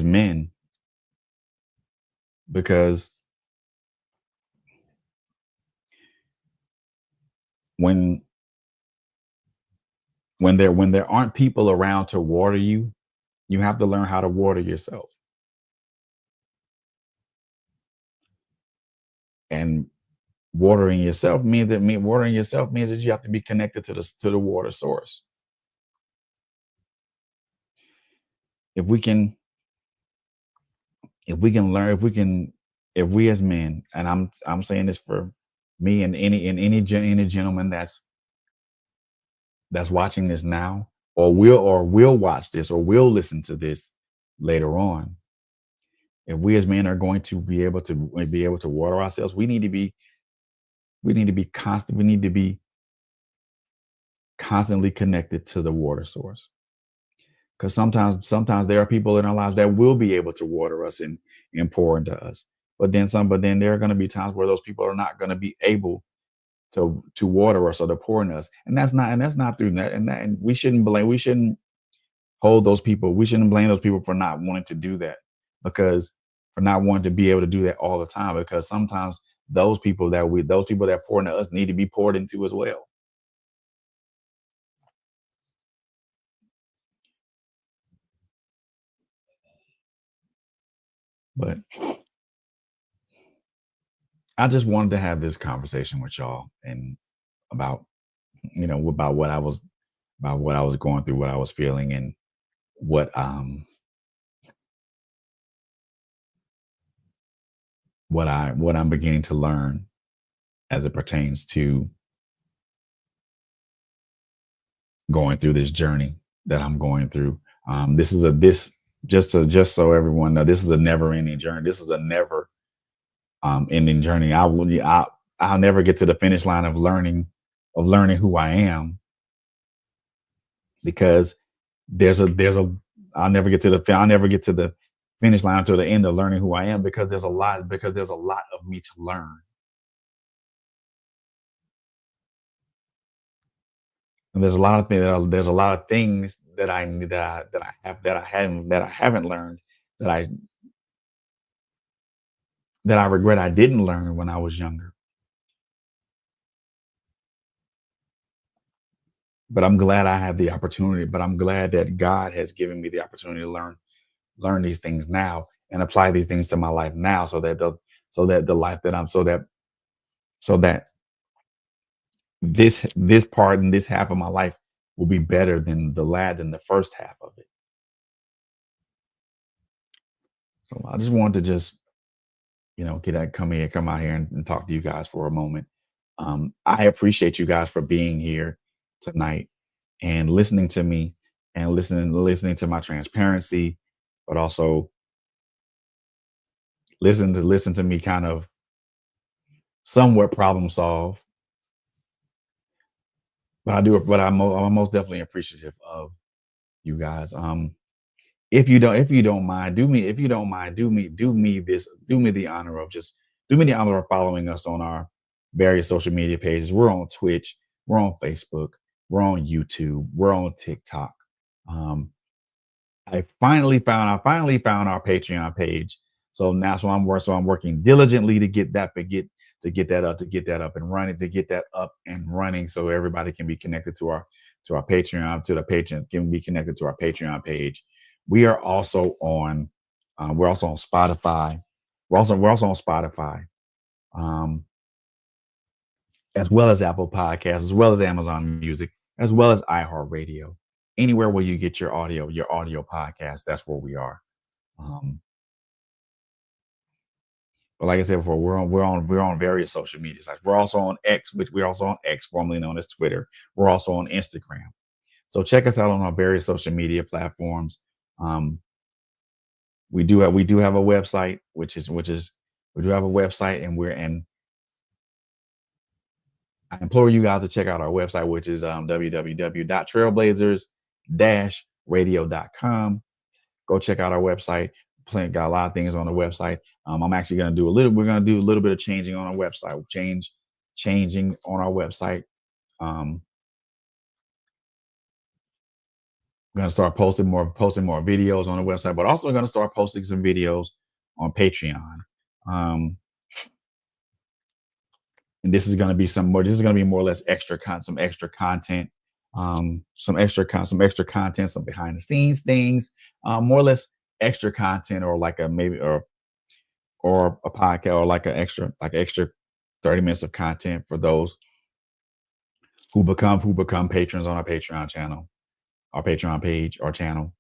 men, because when when there aren't people around to water you, you have to learn how to water yourself. And watering yourself means that you have to be connected to the water source. If we can if we can if we as men, and I'm saying this for me and any gentleman that's watching this now, or will watch this, or will listen to this later on. If we as men are going to be able to water ourselves, we need to be constant. We need to be constantly connected to the water source. Because sometimes there are people in our lives that will be able to water us and pour into us. But then there are going to be times where those people are not going to be able to water us or to pour in us. And that's not through that. And we shouldn't hold those people. We shouldn't blame those people for not wanting to do that, because for not wanting to be able to do that all the time, because sometimes those people that pour into us need to be poured into as well. But I just wanted to have this conversation with y'all and about about what I was going through, what I was feeling, and what um what I'm beginning to learn as it pertains to going through this journey that I'm going through. This is a this just so everyone know, this is a never ending journey. This is a never ending journey. I'll never get to the finish line of learning who I am, because there's a I'll never get to the finish line until the end of learning who I am, because there's a lot of me to learn. And there's a lot of things that I haven't learned, that I that I regret I didn't learn when I was younger. But I'm glad that God has given me the opportunity to learn these things now and apply these things to my life now, so that the life that I'm so that this part and this half of my life will be better than the first half of it. So I just wanted to just come out here and talk to you guys for a moment. I appreciate you guys for being here tonight and listening to me, and listening to my transparency, but also listen to me kind of somewhat problem solve. But I'm most definitely appreciative of you guys. If you don't mind, do me the honor of following us on our various social media pages. We're on Twitch, we're on Facebook, we're on YouTube, we're on TikTok. Um, I finally found our Patreon page. So I'm working diligently to get that up and running, so everybody can be connected to our Patreon page. We are also on we're also on Spotify. We're also on Spotify, um, as well as Apple Podcasts, as well as Amazon Music, as well as iHeartRadio. Anywhere where you get your audio podcast, that's where we are. Um, but like I said before, we're on various social media sites. We're also on X, formerly known as Twitter. We're also on Instagram. So check us out on our various social media platforms. Um, we do have a website, which is we do have a website, and I implore you guys to check out our website, which is www.trailblazers-radio.com. Go check out our website. Got a lot of things on the website. I'm actually going to do a little. We're going to do a little bit of changing on our website. Changing on our website. Um, going to start posting more videos on the website, but also going to start posting some videos on Patreon. Um, and this is going to be some more. This is going to be more or less some extra content, some extra content, some behind the scenes things, more or less extra content, or like a maybe or a podcast, or like extra 30 minutes of content for those who become patrons on our Patreon channel, our Patreon page, our channel.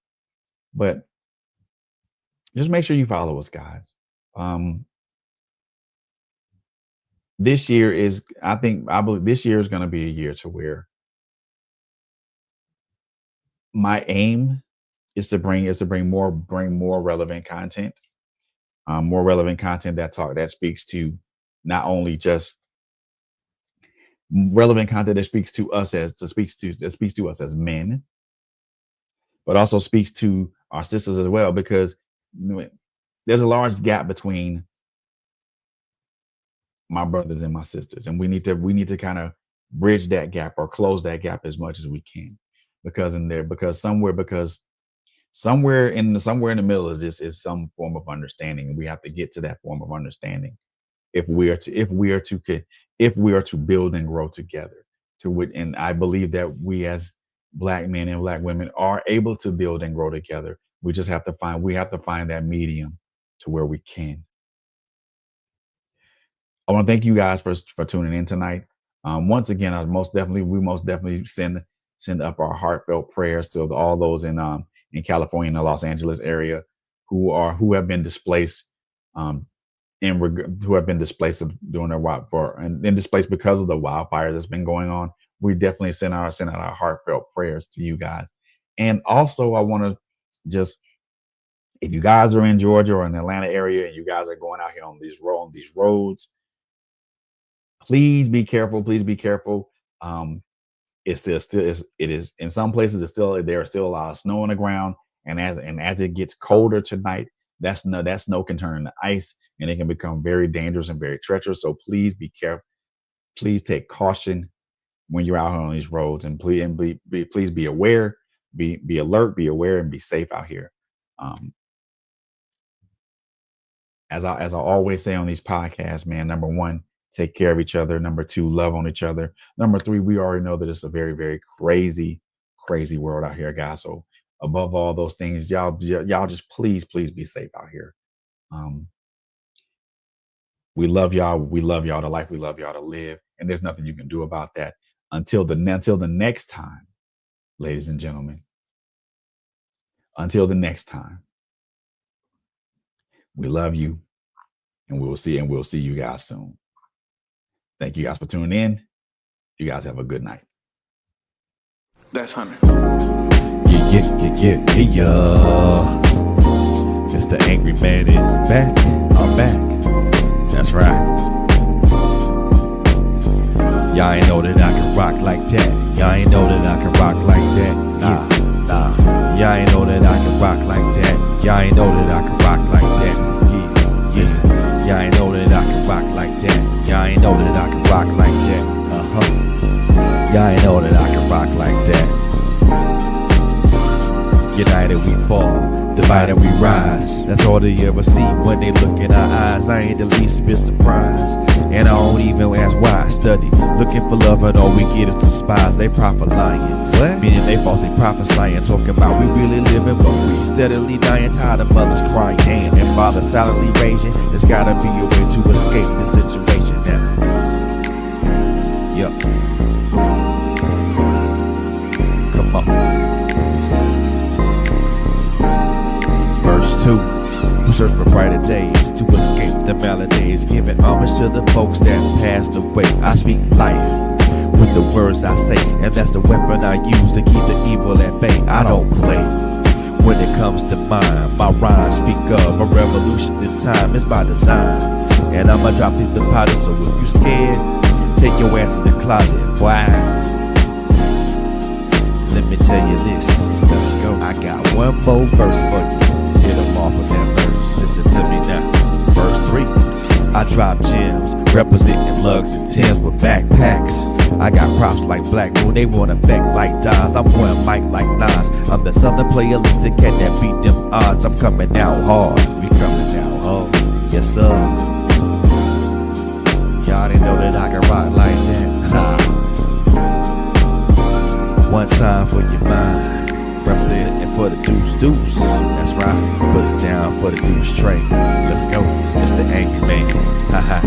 But just make sure you follow us, guys. Um, I believe this year is going to be a year to where my aim is to bring more relevant content, that speaks to not only just relevant content that speaks to us as men, but also speaks to our sisters as well, because there's a large gap between my brothers and my sisters, and we need to kind of bridge that gap or close that gap as much as we can, because somewhere in the middle of this is some form of understanding, and we have to get to that form of understanding if we are to build and grow together. And I believe that we as Black men and Black women are able to build and grow together. We just have to find that medium to where we can. I want to thank you guys for tuning in tonight. Once again, we most definitely send up our heartfelt prayers to all those in California and the Los Angeles area who have been displaced, who have been displaced during and displaced because of the wildfires that's been going on. We definitely send out our heartfelt prayers to you guys. And also, I want to just, if you guys are in Georgia or in the Atlanta area and you guys are going out here on these roads, please be careful. Please be careful. It is in some places there is still a lot of snow on the ground, and as it gets colder tonight, that snow can turn into ice, and it can become very dangerous and very treacherous. So please be careful. Please take caution when you're out here on these roads, and please be aware, be alert, be aware, and be safe out here. As I always say on these podcasts, man, number one, take care of each other. Number two, love on each other. Number three, we already know that it's a very, very crazy world out here, guys. So above all those things, y'all just please be safe out here. We love y'all. We love y'all to life. We love y'all to live. And there's nothing you can do about that. Until the next time, ladies and gentlemen. Until the next time. We love you. And we'll see you guys soon. Thank you guys for tuning in. You guys have a good night. That's Hunter. Yeah. Mr. Angry Man is back. I'm back. That's right. Y'all ain't know that I can rock like that. Y'all ain't know that I can rock like that. Nah. Y'all ain't know that I can rock like that. Y'all ain't know that I can rock like that. Yeah. Listen. Y'all ain't know that I can rock like that. Y'all ain't know that I can rock like that. Y'all ain't know that I can rock like that. United we fall, divided we rise. That's all they ever see when they look in our eyes. I ain't the least bit surprised, and I don't even ask why I study. Looking for love and all we get is despise. They proper lying, what? Meaning they falsely prophesying, talking about we really living, but we steadily dying. Tired of mothers crying, damn, and fathers silently raging. There's gotta be a way to escape this situation now. Yup. Come on. Verse 2. We search for brighter days to escape the maladies, giving homage to the folks that passed away. I speak life with the words I say, and that's the weapon I use to keep the evil at bay. I don't play when it comes to mine. My rhymes speak of a revolution. This time is by design, and I'ma drop these deposits. So if you scared, take your ass to the closet. Why? Let me tell you this. Let's go. I got one more verse for you. Get them off of that verse. Listen to me now. Verse 3. I drop gems, representing lugs and Timbs with backpacks. I got props like Black Moon, they want effect like Dons. I'm pouring mic like Nas. I'm the southern playalistic cat that beat them odds. I'm coming out hard. We coming out hard. Yes, sir. Y'all didn't know that I can rock like that. One time for your mind. Representing for the deuce. That's right. Put it down for the deuce tray. Let's go. It's the Angry Man. Haha.